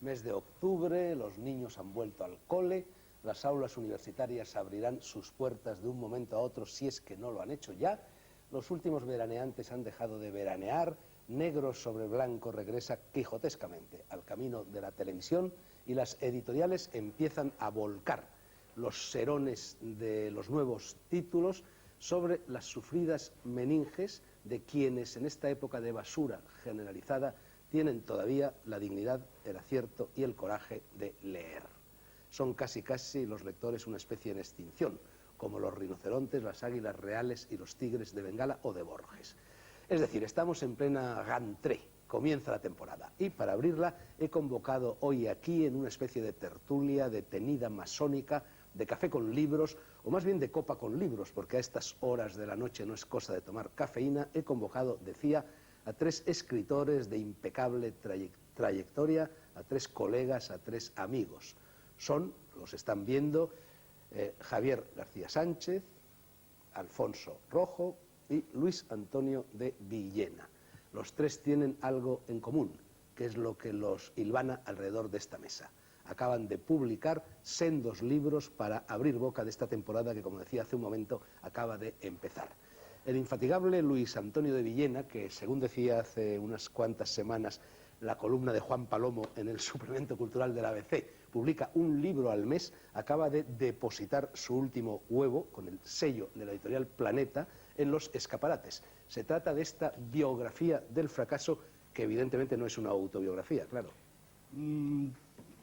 Mes de octubre, los niños han vuelto al cole, las aulas universitarias abrirán sus puertas de un momento a otro si es que no lo han hecho ya. Los últimos veraneantes han dejado de veranear, negro sobre blanco regresa quijotescamente al camino de la televisión y las editoriales empiezan a volcar los serones de los nuevos títulos sobre las sufridas meninges de quienes en esta época de basura generalizada tienen todavía la dignidad, el acierto y el coraje de leer. Son casi los lectores una especie en extinción, como los rinocerontes, las águilas reales y los tigres de Bengala o de Borges. Es decir, estamos en plena rentrée, comienza la temporada, y para abrirla he convocado hoy aquí en una especie de tertulia detenida masónica, de café con libros, o más bien de copa con libros, porque a estas horas de la noche no es cosa de tomar cafeína. He convocado, decía, a 3 escritores de impecable trayectoria, a 3 colegas, a 3 amigos. Son, los están viendo, Javier García Sánchez, Alfonso Rojo y Luis Antonio de Villena. Los 3 tienen algo en común, que es lo que los hilvana alrededor de esta mesa. Acaban de publicar sendos libros para abrir boca de esta temporada que, como decía hace un momento, acaba de empezar. El infatigable Luis Antonio de Villena, que según decía hace unas cuantas semanas la columna de Juan Palomo en el suplemento cultural del ABC, publica un libro al mes, acaba de depositar su último huevo con el sello de la editorial Planeta en los escaparates. Se trata de esta biografía del fracaso, que evidentemente no es una autobiografía, claro.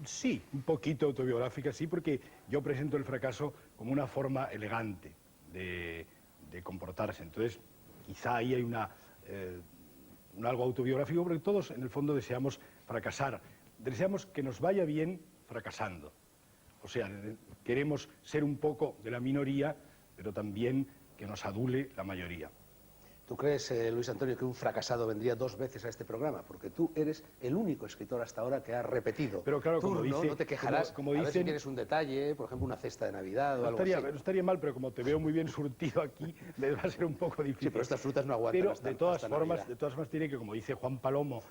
Sí, un poquito autobiográfica, sí, porque yo presento el fracaso como una forma elegante de comportarse. Entonces, quizá ahí hay un algo autobiográfico, porque todos en el fondo deseamos fracasar. Deseamos que nos vaya bien fracasando. O sea, queremos ser un poco de la minoría, pero también que nos adule la mayoría. ¿Tú crees, Luis Antonio, que un fracasado vendría 2 veces a este programa? Porque tú eres el único escritor hasta ahora que ha repetido. Pero claro, turno, como dice, no te quejarás, como a dicen, ver si quieres un detalle, por ejemplo, una cesta de Navidad o algo así. No estaría mal, pero como te veo muy bien surtido aquí, me va a ser un poco difícil. Sí, pero estas frutas no aguantan pero hasta de todas Navidad. formas tiene que, como dice Juan Palomo,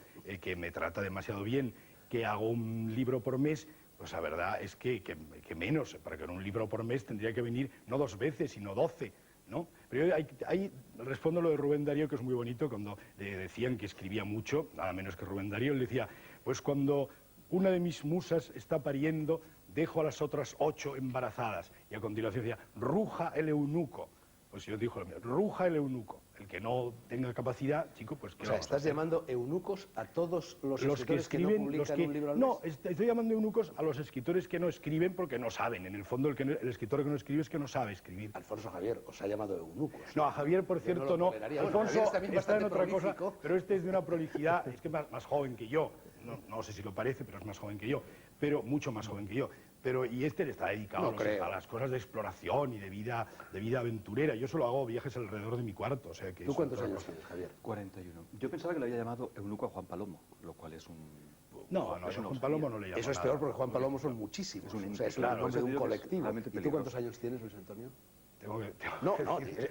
que me trata demasiado bien, que hago un libro por mes. Pues la verdad es que menos, para que en un libro por mes tendría que venir no 2 veces, sino 12, ¿no? Pero yo ahí respondo lo de Rubén Darío, que es muy bonito, cuando le decían que escribía mucho, nada menos que Rubén Darío, él decía, pues cuando una de mis musas está pariendo, dejo a las otras 8 embarazadas. Y a continuación decía, ruja el eunuco. Pues yo digo, ruja el eunuco. El que no tenga capacidad, chico, pues que... O sea, estás llamando eunucos a todos los escritores que no publican un libro al mes. No, estoy llamando eunucos a los escritores que no escriben porque no saben. En el fondo, el escritor que no escribe es que no sabe escribir. Alfonso Javier os ha llamado eunucos. No, a Javier, por cierto, no. Alfonso está en otra cosa, pero este es de una prolijidad, es que es más joven que yo. No sé si lo parece, pero es más joven que yo. Pero mucho más joven que yo. Y este le está dedicado a las cosas de exploración y de vida aventurera. Yo solo hago viajes alrededor de mi cuarto. O sea que ¿Tú cuántos años tienes, Javier? 41. Yo pensaba que le había llamado eunuco a Juan Palomo, lo cual es un... No, Juan Palomo no le llama. Eso es peor porque Juan Palomo son muchísimos. O sea, es el nombre de un colectivo. ¿Y tú cuántos años tienes, Luis Antonio?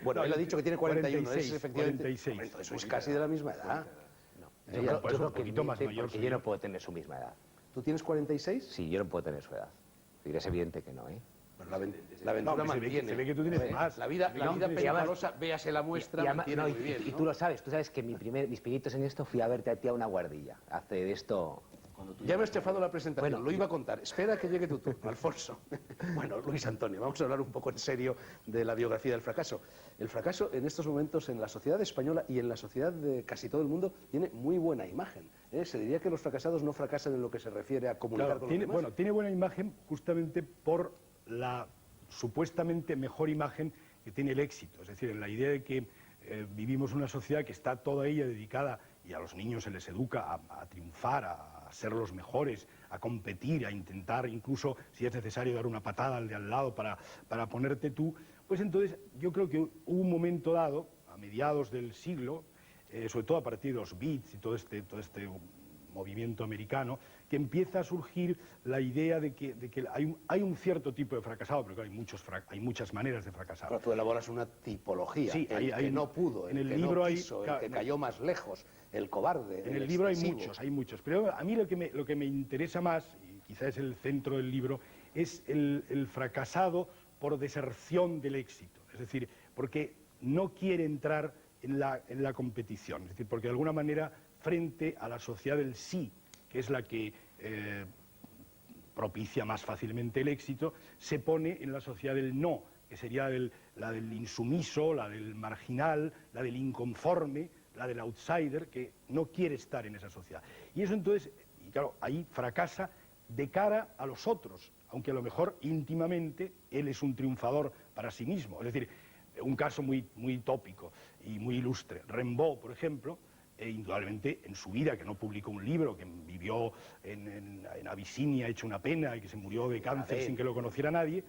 Bueno, él ha dicho que tiene 41. 46, es efectivamente... 46. Entonces sois casi de la misma edad. Yo creo un poquito más mayor. Porque yo no puedo tener su misma edad. ¿Tú tienes 46? Sí, yo no puedo tener su edad. Es evidente que no, ¿eh? Bueno, la aventura mantiene. Se ve que tú tienes más. La vida perezosa, véase la muestra, mantiene muy bien, y tú lo sabes, tú sabes que mis pinitos en esto fui a verte a ti a una guardilla. Hace de esto... Ya me has chafado la presentación, bueno, lo iba a contar. Espera que llegue tu turno, Alfonso. Bueno, Luis Antonio, vamos a hablar un poco en serio de la biografía del fracaso. El fracaso en estos momentos en la sociedad española y en la sociedad de casi todo el mundo tiene muy buena imagen. Se diría que los fracasados no fracasan en lo que se refiere a comunicar con los demás. Bueno, tiene buena imagen justamente por la supuestamente mejor imagen que tiene el éxito. Es decir, en la idea de que vivimos una sociedad que está toda ella dedicada, y a los niños se les educa a triunfar, a ser los mejores, a competir, a intentar incluso, si es necesario, dar una patada al de al lado para ponerte tú. Pues entonces yo creo que hubo un momento dado, a mediados del siglo, sobre todo a partir de los beats y todo este movimiento americano, que empieza a surgir la idea de que hay un cierto tipo de fracasado, pero claro, hay muchas maneras de fracasar. Pero tú elaboras una tipología, Sí, el que no pudo, en el el que libro no quiso, el que cayó más lejos, el cobarde, En el el libro excesivo. hay muchos, pero a mí lo que me interesa más, y quizás es el centro del libro, es el fracasado por deserción del éxito, es decir, porque no quiere entrar en la competición, es decir, porque de alguna manera frente a la sociedad del sí, que es la que propicia más fácilmente el éxito, se pone en la sociedad del no, que sería la del insumiso, la del marginal, la del inconforme, la del outsider, que no quiere estar en esa sociedad. Y eso entonces, y claro, ahí fracasa de cara a los otros, aunque a lo mejor íntimamente él es un triunfador para sí mismo. Es decir, un caso muy tópico y muy ilustre. Rimbaud, por ejemplo, indudablemente en su vida, que no publicó un libro, que vivió en Abisinia hecho una pena y que se murió de cáncer sin que lo conociera nadie,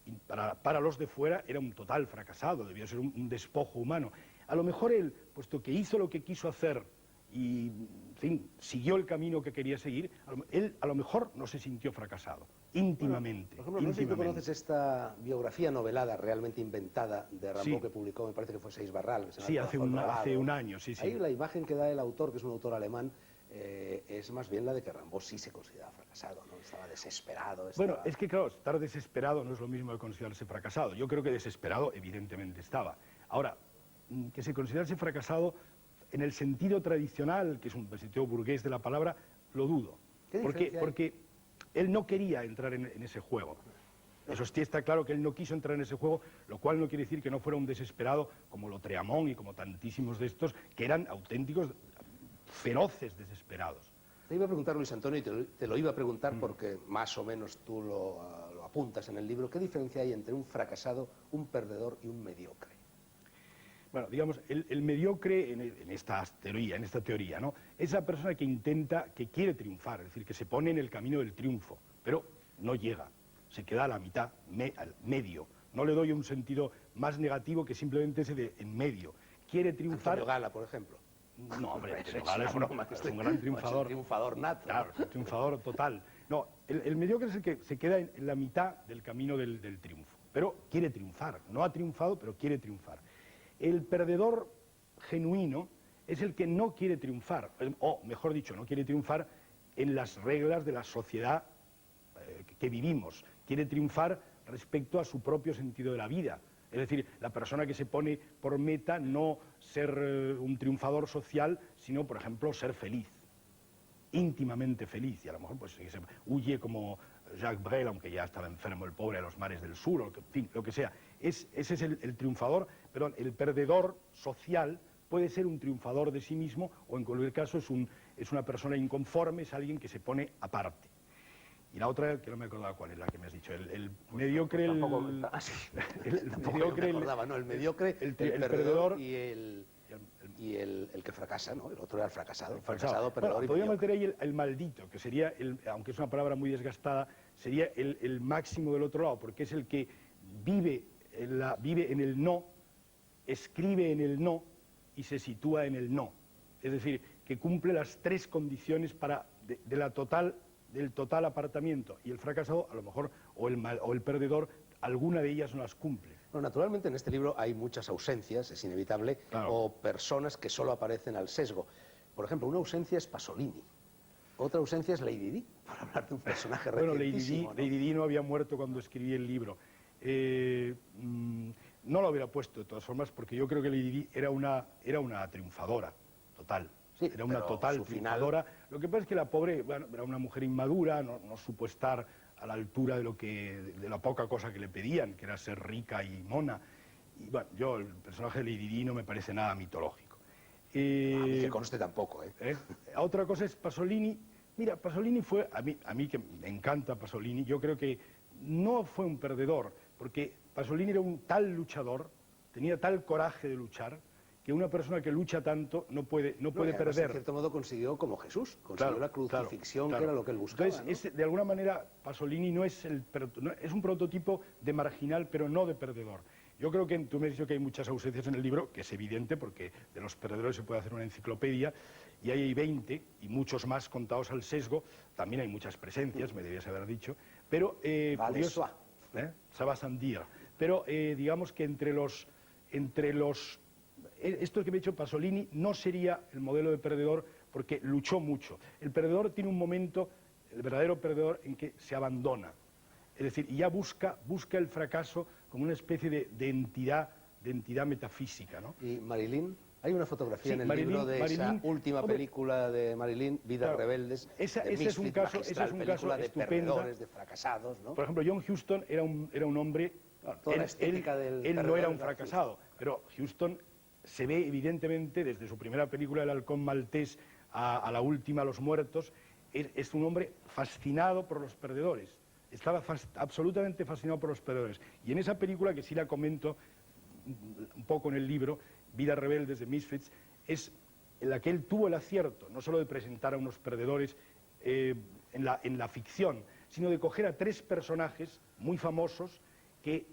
y para los de fuera era un total fracasado, debió ser un despojo humano. A lo mejor él, puesto que hizo lo que quiso hacer y, en fin, siguió el camino que quería seguir, él a lo mejor no se sintió fracasado, íntimamente. Bueno, por ejemplo, no sé si tú conoces esta biografía novelada, realmente inventada, de Rimbaud, Sí. que publicó, me parece que fue Seix Barral. Que se llama Sí, El corazón robado. hace un año, sí, sí. Ahí la imagen que da el autor, que es un autor alemán, es más bien la de que Rimbaud sí se consideraba fracasado, ¿no? Estaba desesperado. Bueno, es que claro, estar desesperado no es lo mismo que considerarse fracasado. Yo creo que desesperado evidentemente estaba. Ahora, que se considerase fracasado en el sentido tradicional, que es un sentido burgués de la palabra, lo dudo. ¿Qué diferencia hay? Porque él no quería entrar en ese juego. Eso sí está claro que él no quiso entrar en ese juego, lo cual no quiere decir que no fuera un desesperado como Lautréamont y como tantísimos de estos, que eran auténticos feroces desesperados. Te iba a preguntar, Luis Antonio, y te lo iba a preguntar porque más o menos tú lo apuntas en el libro. ¿Qué diferencia hay entre un fracasado, un perdedor y un mediocre? Bueno, digamos, el mediocre en esta teoría, ¿no? Es la persona que quiere triunfar, es decir, que se pone en el camino del triunfo, pero no llega, se queda a la mitad, al medio. No le doy un sentido más negativo que simplemente ese de en medio. Quiere triunfar. Antonio Gala, por ejemplo. No, hombre, Es Antonio Gala es un gran triunfador. Es un triunfador nato. Claro, es un triunfador total. No, el mediocre es el que se queda en la mitad del camino del triunfo, pero quiere triunfar. No ha triunfado, pero quiere triunfar. El perdedor genuino es el que no quiere triunfar, o mejor dicho, no quiere triunfar en las reglas de la sociedad que vivimos. Quiere triunfar respecto a su propio sentido de la vida. Es decir, la persona que se pone por meta no ser un triunfador social, sino, por ejemplo, ser feliz, íntimamente feliz. Y a lo mejor pues, huye como Jacques Brel, aunque ya estaba enfermo el pobre, a los mares del sur, o en fin, lo que sea. Ese es el triunfador, perdón, el perdedor social puede ser un triunfador de sí mismo, o en cualquier caso es una persona inconforme, es alguien que se pone aparte. Y la otra, que no me acordaba cuál es la que me has dicho, el mediocre, el mediocre, el perdedor y el que fracasa, ¿no? El otro era el fracasado. El fracasado, perdedor bueno, y podría mediocre. meter ahí el maldito, que sería, aunque es una palabra muy desgastada, sería el máximo del otro lado, porque es el que vive en el no, escribe en el no y se sitúa en el no. Es decir, que cumple las tres condiciones del total apartamiento, y el fracasado, a lo mejor, o el perdedor, alguna de ellas no las cumple. Bueno, naturalmente en este libro hay muchas ausencias, es inevitable, Claro. o personas que solo aparecen al sesgo. Por ejemplo, una ausencia es Pasolini, otra ausencia es Lady Di, por hablar de un personaje Bueno, recientísimo, ¿no? Lady Di no había muerto cuando escribí el libro. No lo hubiera puesto de todas formas, porque yo creo que Lady Di era una triunfadora total. Sí, Era una pero total su triunfadora. Lo que pasa es que la pobre, bueno, era una mujer inmadura, no supo estar a la altura de la poca cosa que le pedían, que era ser rica y mona. Y bueno, el personaje de Lady Di no me parece nada mitológico. A mí que conste tampoco, ¿eh? Otra cosa es Pasolini. Mira, Pasolini fue, a mí que me encanta Pasolini, yo creo que no fue un perdedor, porque Pasolini era un tal luchador, tenía tal coraje de luchar, que una persona que lucha tanto no puede Y además, perder. En cierto modo consiguió como Jesús, consiguió Claro, la crucifixión, claro. que era lo que él buscaba. Entonces, ¿no? de alguna manera, Pasolini es un prototipo de marginal, pero no de perdedor. Yo creo que tú me has dicho que hay muchas ausencias en el libro, que es evidente, porque de los perdedores se puede hacer una enciclopedia, y ahí hay 20, y muchos más contados al sesgo. También hay muchas presencias, me debías haber dicho, pero curioso, ça va sans dire. Pero digamos que entre los esto que me ha dicho Pasolini no sería el modelo de perdedor, porque luchó mucho. El perdedor tiene un momento, el verdadero perdedor, en que se abandona. Es decir, y ya busca el fracaso como una especie de entidad metafísica, ¿no? ¿Y Marilyn? Hay una fotografía en el Marilyn, libro de esa última película de Marilyn, Vidas Rebeldes. Ese es un caso de estupendo. perdedores, de fracasados, ¿no? Por ejemplo, John Huston era un hombre... Toda la estética del él no perdedor era un era fracasado, pero Huston se ve evidentemente desde su primera película, El halcón maltés, a la última, Los muertos, es un hombre fascinado por los perdedores. Estaba absolutamente fascinado por los perdedores. Y en esa película, que sí la comento un poco en el libro, Vidas rebeldes de Misfits, es en la que él tuvo el acierto, no solo de presentar a unos perdedores en la ficción, sino de coger a 3 personajes muy famosos que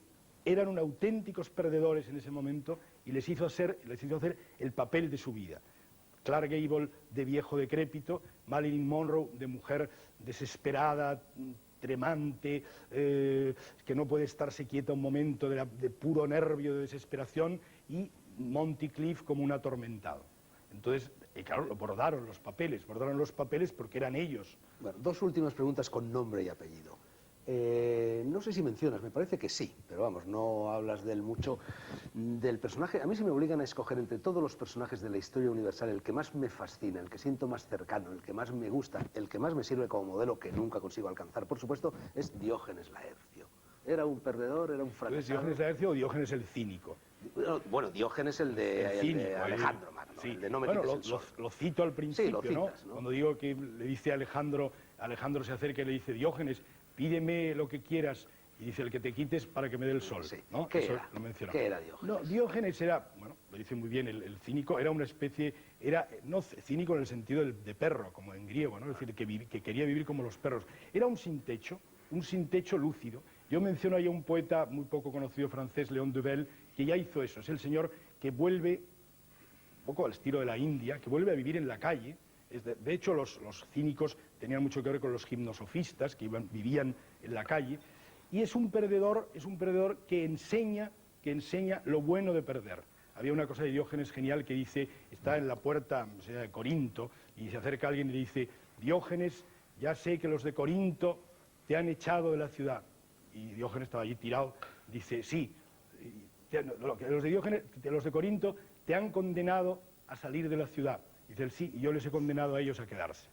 eran auténticos perdedores en ese momento y les hizo hacer el papel de su vida. Clark Gable, de viejo decrépito; Marilyn Monroe, de mujer desesperada, tremante, que no puede estarse quieta un momento de puro nervio, de desesperación; y Monty Clift como un atormentado. Entonces, claro, bordaron los papeles porque eran ellos. Bueno, 2 últimas preguntas con nombre y apellido. No sé si mencionas, me parece que sí, pero vamos, no hablas del mucho del personaje. A mí se me obligan a escoger entre todos los personajes de la historia universal el que más me fascina, el que siento más cercano, el que más me gusta, el que más me sirve como modelo, que nunca consigo alcanzar, por supuesto, es Diógenes Laercio. ¿Era un perdedor, era un fracasado? ¿Es Diógenes Laercio o Diógenes el cínico? Bueno, Diógenes el de Alejandro Magno, sí. el de No me bueno, quites el sol. lo cito al principio, sí, lo citas, ¿no? Cuando digo que le dice a Alejandro se acerca y le dice: Diógenes, pídeme lo que quieras, y dice: el que te quites para que me dé el sol. Sí. ¿No? ¿Qué Eso era? lo menciona. ¿Qué era Diógenes? No, Diógenes era, bueno, lo dice muy bien el cínico, era una especie, no cínico en el sentido de perro, como en griego, ¿no? Es decir, que quería vivir como los perros. Era un sin techo lúcido. Yo menciono ahí a un poeta muy poco conocido francés, Léon Dubel, que ya hizo eso. Es el señor que vuelve, un poco al estilo de la India, que vuelve a vivir en la calle. De hecho, los cínicos tenían mucho que ver con los gimnosofistas, que vivían en la calle. Y es un perdedor que enseña lo bueno de perder. Había una cosa de Diógenes genial que dice, está en la puerta, o sea, de Corinto, y se acerca alguien y le dice: Diógenes, ya sé que los de Corinto te han echado de la ciudad. Y Diógenes estaba allí tirado, dice: sí, los de Corinto te han condenado a salir de la ciudad. Dice él: sí, y yo les he condenado a ellos a quedarse.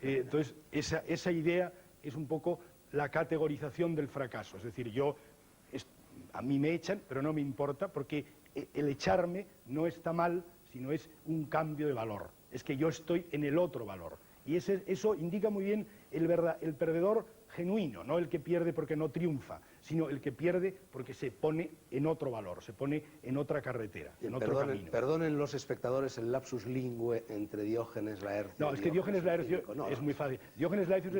Entonces, esa idea es un poco la categorización del fracaso. Es decir, a mí me echan, pero no me importa, porque el echarme no está mal, sino es un cambio de valor. Es que yo estoy en el otro valor. Y eso indica muy bien el perdedor genuino, no el que pierde porque no triunfa, sino el que pierde porque se pone en otro valor, se pone en otra carretera, en otro camino. Perdonen los espectadores el lapsus lingüe entre Diógenes Laercio. No, es que Diógenes Laercio es muy fácil. Diógenes Laercio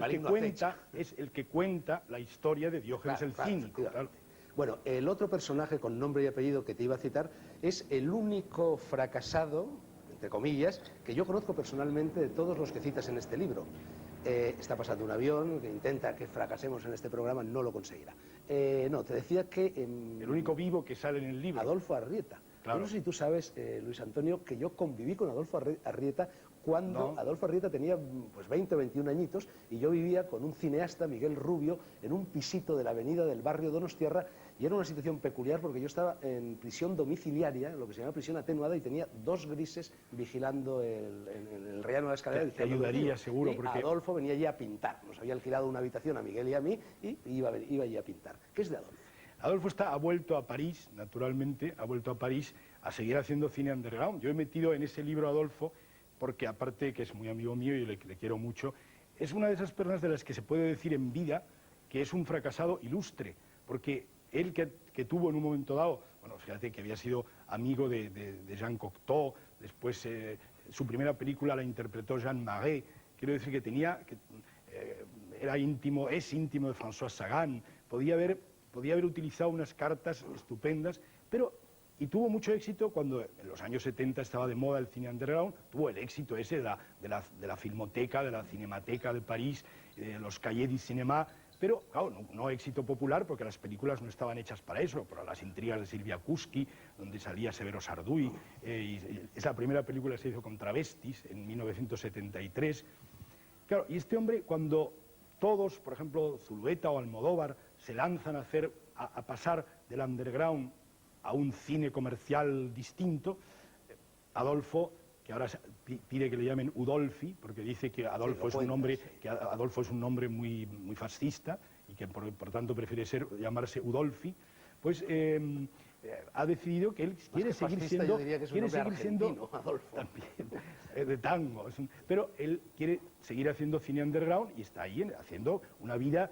es el que cuenta la historia de Diógenes el cínico. Claro. Bueno, el otro personaje con nombre y apellido que te iba a citar es el único fracasado, entre comillas, que yo conozco personalmente de todos los que citas en este libro. Está pasando un avión que intenta que fracasemos en este programa, no lo conseguirá. No, te decía que... el único vivo que sale en el libro. Adolfo Arrieta. Claro. No sé si tú sabes, Luis Antonio, que yo conviví con Adolfo Arrieta cuando Adolfo Arrieta tenía pues 20 o 21 añitos, y yo vivía con un cineasta, Miguel Rubio, en un pisito de la avenida del barrio Donostiarra, y era una situación peculiar porque yo estaba en prisión domiciliaria, en lo que se llama prisión atenuada, y tenía 2 grises vigilando el rellano de la escalera. Te ayudaría seguro, y porque Adolfo venía allí a pintar. Nos había alquilado una habitación a Miguel y a mí, y iba allí a pintar. ¿Qué es de Adolfo? Adolfo ha vuelto a París, naturalmente, ha vuelto a París a seguir haciendo cine underground. Yo he metido en ese libro a Adolfo porque, aparte que es muy amigo mío y le quiero mucho, es una de esas personas de las que se puede decir en vida que es un fracasado ilustre, porque él que tuvo en un momento dado, bueno, fíjate que había sido amigo de Jean Cocteau, después su primera película la interpretó Jean Marais, quiero decir que es íntimo de François Sagan, podía haber podía haber utilizado unas cartas estupendas, pero... Y tuvo mucho éxito cuando en los años 70 estaba de moda el cine underground, tuvo el éxito ese de la filmoteca, de la cinemateca de París, de los cahiers du cinéma, pero claro, no éxito popular porque las películas no estaban hechas para eso, para las intrigas de Silvia Kuski, donde salía Severo Sarduy, y esa primera película se hizo con travestis en 1973. Claro, y este hombre, cuando todos, por ejemplo, Zulueta o Almodóvar, se lanzan a pasar del underground a un cine comercial distinto, Adolfo, que ahora pide que le llamen Udolfi, porque dice que Adolfo, sí, Adolfo es un nombre muy fascista y que por tanto prefiere llamarse Udolfi, pues ha decidido que él quiere seguir fascista, siendo... yo diría que es un quiere nombre seguir argentino, Adolfo. También, de tango, pero él quiere seguir haciendo cine underground y está ahí haciendo una vida...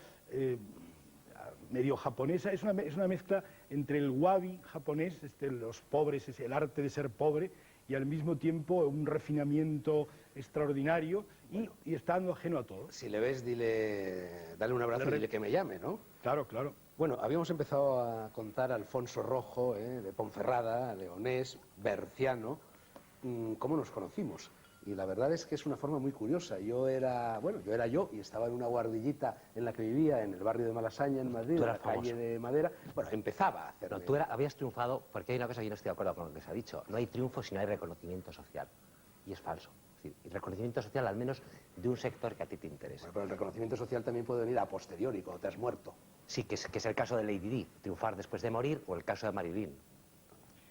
medio japonesa, es una mezcla entre el wabi japonés, los pobres, es el arte de ser pobre, y al mismo tiempo un refinamiento extraordinario, y está dando ajeno a todo. Si le ves, dale un abrazo y dile que me llame, ¿no? Claro, claro. Bueno, habíamos empezado a contar a Alfonso Rojo, de Ponferrada, leonés, berciano, cómo nos conocimos. Y la verdad es que es una forma muy curiosa. Yo era yo y estaba en una guardillita en la que vivía, en el barrio de Malasaña, en Madrid, en la calle de Madera. Bueno, empezaba a hacerlo. No, tú habías triunfado, porque hay una cosa que yo no estoy de acuerdo con lo que se ha dicho. No hay triunfo si no hay reconocimiento social. Y es falso. Es decir, el reconocimiento social, al menos, de un sector que a ti te interesa. Bueno, pero el reconocimiento social también puede venir a posteriori, cuando te has muerto. Sí, que es el caso de Lady Di, triunfar después de morir, o el caso de Marilyn.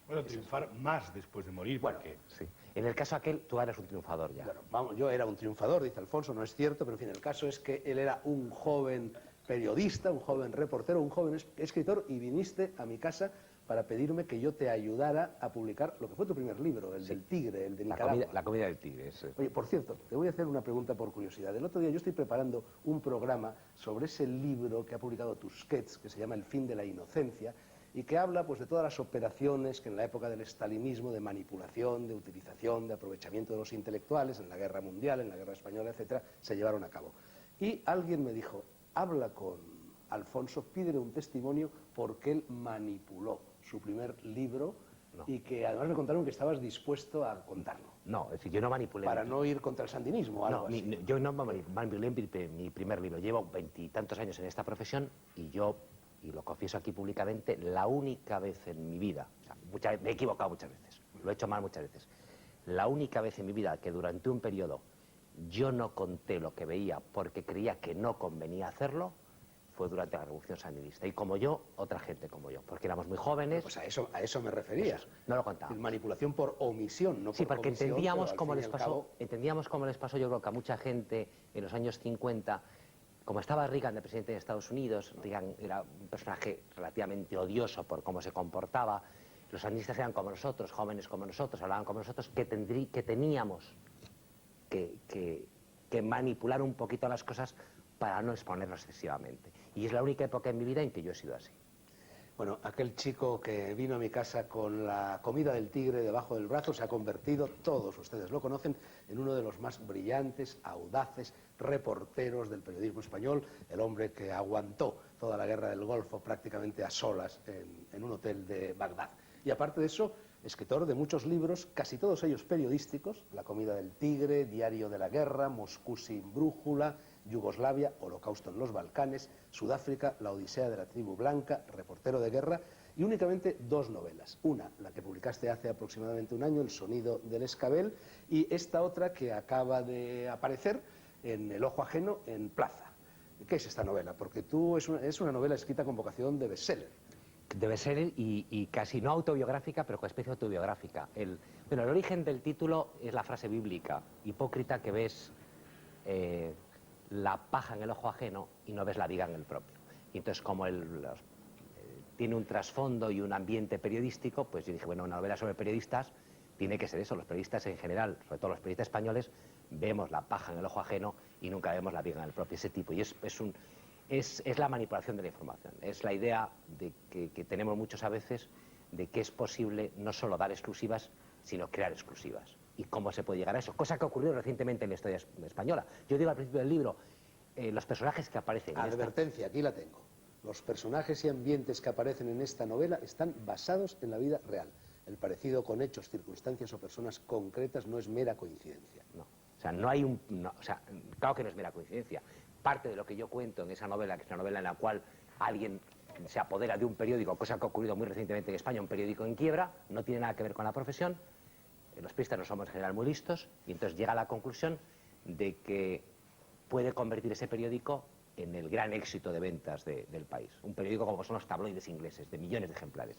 Bueno, triunfar más después de morir, Bueno, porque... Sí. En el caso aquel, tú eres un triunfador ya. Claro, vamos, yo era un triunfador, dice Alfonso, no es cierto, pero en fin, el caso es que él era un joven periodista, un joven reportero, un joven escritor, y viniste a mi casa para pedirme que yo te ayudara a publicar lo que fue tu primer libro, el del tigre, el de Nicaragua. La comida del tigre. Oye, por cierto, te voy a hacer una pregunta por curiosidad. El otro día yo estoy preparando un programa sobre ese libro que ha publicado Tusquets, que se llama El fin de la inocencia, y que habla pues de todas las operaciones que en la época del estalinismo, de manipulación, de utilización, de aprovechamiento de los intelectuales, en la guerra mundial, en la guerra española, etcétera, se llevaron a cabo. Y alguien me dijo, habla con Alfonso, pídele un testimonio porque él manipuló su primer libro y que además me contaron que estabas dispuesto a contarlo. No, es decir, yo no manipulé. Para no ir contra el sandinismo o algo así. Yo no manipulé mi primer libro. Llevo 20 y tantos años en esta profesión y yo, y lo confieso aquí públicamente, la única vez en mi vida, o sea, me he equivocado muchas veces, lo he hecho mal muchas veces, la única vez en mi vida que durante un periodo yo no conté lo que veía porque creía que no convenía hacerlo, fue durante la Revolución Sandinista. Y como yo, otra gente como yo, porque éramos muy jóvenes. Pues a eso me refería. Eso, no lo contaba. Manipulación por omisión, no por Sí, porque comisión, entendíamos pero cómo al les fin y al pasó, cabo... yo creo que a mucha gente en los años 50, como estaba Reagan de presidente de Estados Unidos, Reagan era un personaje relativamente odioso por cómo se comportaba, los sandinistas eran como nosotros, jóvenes como nosotros, hablaban como nosotros, que teníamos que manipular un poquito las cosas para no exponernos excesivamente. Y es la única época en mi vida en que yo he sido así. Bueno, aquel chico que vino a mi casa con la comida del tigre debajo del brazo se ha convertido, todos ustedes lo conocen, en uno de los más brillantes, audaces reporteros del periodismo español, el hombre que aguantó toda la guerra del Golfo prácticamente a solas en un hotel de Bagdad. Y aparte de eso, escritor de muchos libros, casi todos ellos periodísticos, La comida del tigre, Diario de la guerra, Moscú sin brújula, Yugoslavia, Holocausto en los Balcanes, Sudáfrica, La odisea de la tribu blanca, Reportero de guerra, y únicamente 2 novelas. Una, la que publicaste hace aproximadamente un año, El sonido del escabel, y esta otra que acaba de aparecer en El ojo ajeno en Plaza. ¿Qué es esta novela? Porque es una novela escrita con vocación de bestseller. Debe ser y casi no autobiográfica, pero con especie autobiográfica. El origen del título es la frase bíblica, hipócrita que ves la paja en el ojo ajeno y no ves la viga en el propio. Y entonces, como tiene un trasfondo y un ambiente periodístico, pues yo dije, bueno, una novela sobre periodistas tiene que ser eso. Los periodistas en general, sobre todo los periodistas españoles, vemos la paja en el ojo ajeno y nunca vemos la viga en el propio. Ese tipo. Y es la manipulación de la información. Es la idea de que tenemos muchos a veces de que es posible no solo dar exclusivas, sino crear exclusivas. ¿Y cómo se puede llegar a eso? Cosa que ha ocurrido recientemente en la historia española. Yo digo al principio del libro, los personajes que aparecen... Advertencia, aquí la tengo. Los personajes y ambientes que aparecen en esta novela están basados en la vida real. El parecido con hechos, circunstancias o personas concretas no es mera coincidencia. No. O sea, no hay un... no, o sea, claro que no es mera coincidencia. Parte de lo que yo cuento en esa novela, que es una novela en la cual alguien se apodera de un periódico, cosa que ha ocurrido muy recientemente en España, un periódico en quiebra, no tiene nada que ver con la profesión. Los periodistas no somos en general muy listos, y entonces llega a la conclusión de que puede convertir ese periódico en el gran éxito de ventas del país. Un periódico como son los tabloides ingleses, de millones de ejemplares.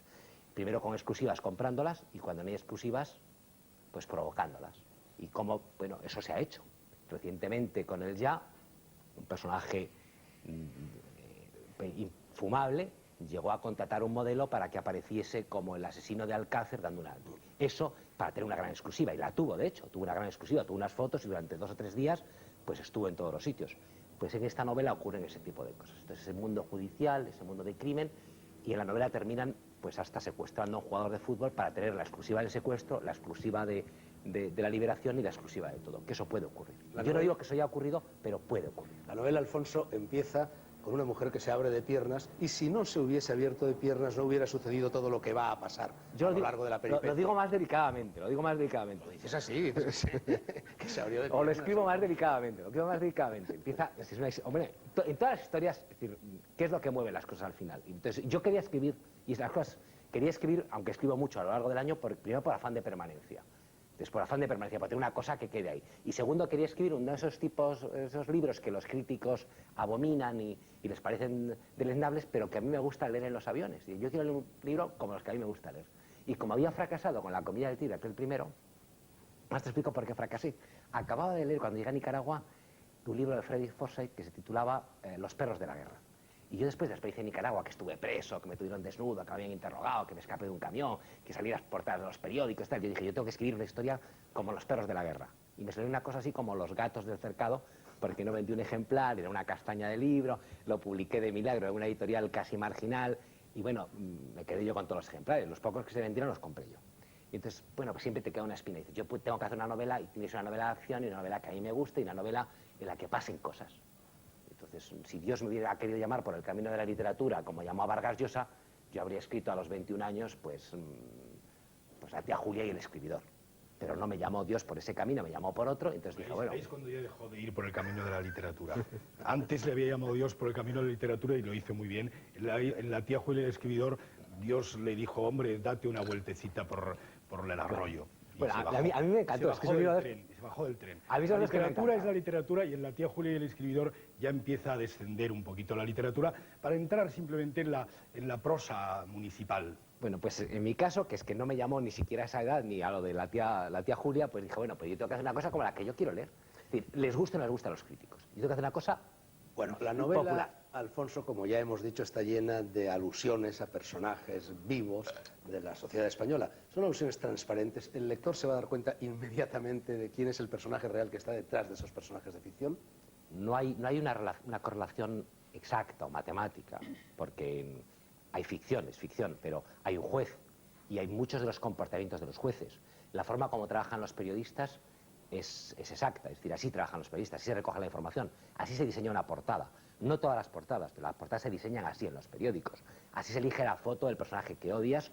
Primero con exclusivas comprándolas, y cuando no hay exclusivas, pues provocándolas. Y cómo, bueno, eso se ha hecho. Recientemente con el Ya, un personaje infumable, llegó a contratar un modelo para que apareciese como el asesino de Alcácer dando una... Eso para tener una gran exclusiva, y la tuvo, de hecho, tuvo una gran exclusiva, tuvo unas fotos y durante 2 o 3 días pues estuvo en todos los sitios. Pues en esta novela ocurren ese tipo de cosas. Entonces ese mundo judicial, ese mundo de crimen, y en la novela terminan pues hasta secuestrando a un jugador de fútbol para tener la exclusiva del secuestro, la exclusiva de la liberación y la exclusiva de todo, que eso puede ocurrir. Yo no digo que eso haya ocurrido, pero puede ocurrir. La novela, Alfonso, empieza con una mujer que se abre de piernas, y si no se hubiese abierto de piernas no hubiera sucedido todo lo que va a pasar a lo largo de la peripecia. Lo digo más delicadamente, lo digo más delicadamente. Lo dices así, que se abrió de piernas. O lo escribo más delicadamente, lo escribo más delicadamente. Empieza, hombre, en todas las historias, es decir, ¿qué es lo que mueve las cosas al final? Entonces, yo quería escribir, y las cosas, quería escribir, aunque escribo mucho a lo largo del año, primero por afán de permanencia. Entonces, por afán de permanencia, para tener una cosa que quede ahí. Y segundo, quería escribir uno de esos tipos, esos libros que los críticos abominan y les parecen deleznables, pero que a mí me gusta leer en los aviones. Y yo quiero leer un libro como los que a mí me gusta leer. Y como había fracasado con La comida del tigre, aquel primero, más te explico por qué fracasé. Acababa de leer, cuando llegué a Nicaragua, un libro de Frederick Forsyth que se titulaba Los perros de la guerra. Y yo después de la experiencia en Nicaragua, que estuve preso, que me tuvieron desnudo, que me habían interrogado, que me escapé de un camión, que salí a las portadas de los periódicos, tal, yo dije, yo tengo que escribir una historia como Los perros de la guerra. Y me salió una cosa así como Los gatos del cercado, porque no vendí un ejemplar, era una castaña de libro, lo publiqué de milagro en una editorial casi marginal, y bueno, me quedé yo con todos los ejemplares, los pocos que se vendieron los compré yo. Y entonces, bueno, pues siempre te queda una espina, y dices, yo tengo que hacer una novela, y tienes una novela de acción, y una novela que a mí me gusta, y una novela en la que pasen cosas. Entonces, si Dios me hubiera querido llamar por el camino de la literatura, como llamó a Vargas Llosa, yo habría escrito a los 21 años, pues La tía Julia y El escribidor. Pero no me llamó Dios por ese camino, me llamó por otro, entonces dije, bueno... ¿Veis cuando ya dejó de ir por el camino de la literatura? Antes le había llamado Dios por el camino de la literatura y lo hizo muy bien. En la tía Julia y El escribidor, Dios le dijo, hombre, date una vueltecita por el arroyo. Bueno, a mí me encantó. Se bajó del tren. La literatura es la literatura, y en La tía Julia y El escribidor ya empieza a descender un poquito la literatura para entrar simplemente en la prosa municipal. Bueno, pues en mi caso, que es que no me llamó ni siquiera a esa edad ni a lo de la tía Julia, pues dije, bueno, pues yo tengo que hacer una cosa como la que yo quiero leer. Es decir, les gusta o no les gusta a los críticos. Yo tengo que hacer una cosa... Bueno, la novela, popular. Alfonso, como ya hemos dicho, está llena de alusiones a personajes vivos de la sociedad española. Son alusiones transparentes. El lector se va a dar cuenta inmediatamente de quién es el personaje real que está detrás de esos personajes de ficción. No hay una correlación exacta o matemática, porque hay ficción, es ficción, pero hay un juez y hay muchos de los comportamientos de los jueces. La forma como trabajan los periodistas es exacta, es decir, así trabajan los periodistas, así se recoge la información, así se diseña una portada. No todas las portadas, pero las portadas se diseñan así en los periódicos. Así se elige la foto del personaje que odias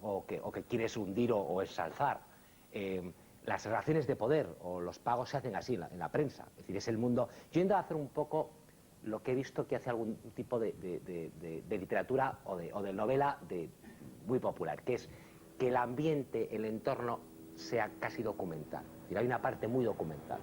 o que quieres hundir o ensalzar. Las relaciones de poder o los pagos se hacen así en la prensa. Es decir, es el mundo... Yo intento hacer un poco lo que he visto que hace algún tipo de literatura o de novela muy popular, que es que el ambiente, el entorno, sea casi documental. Es decir, hay una parte muy documental.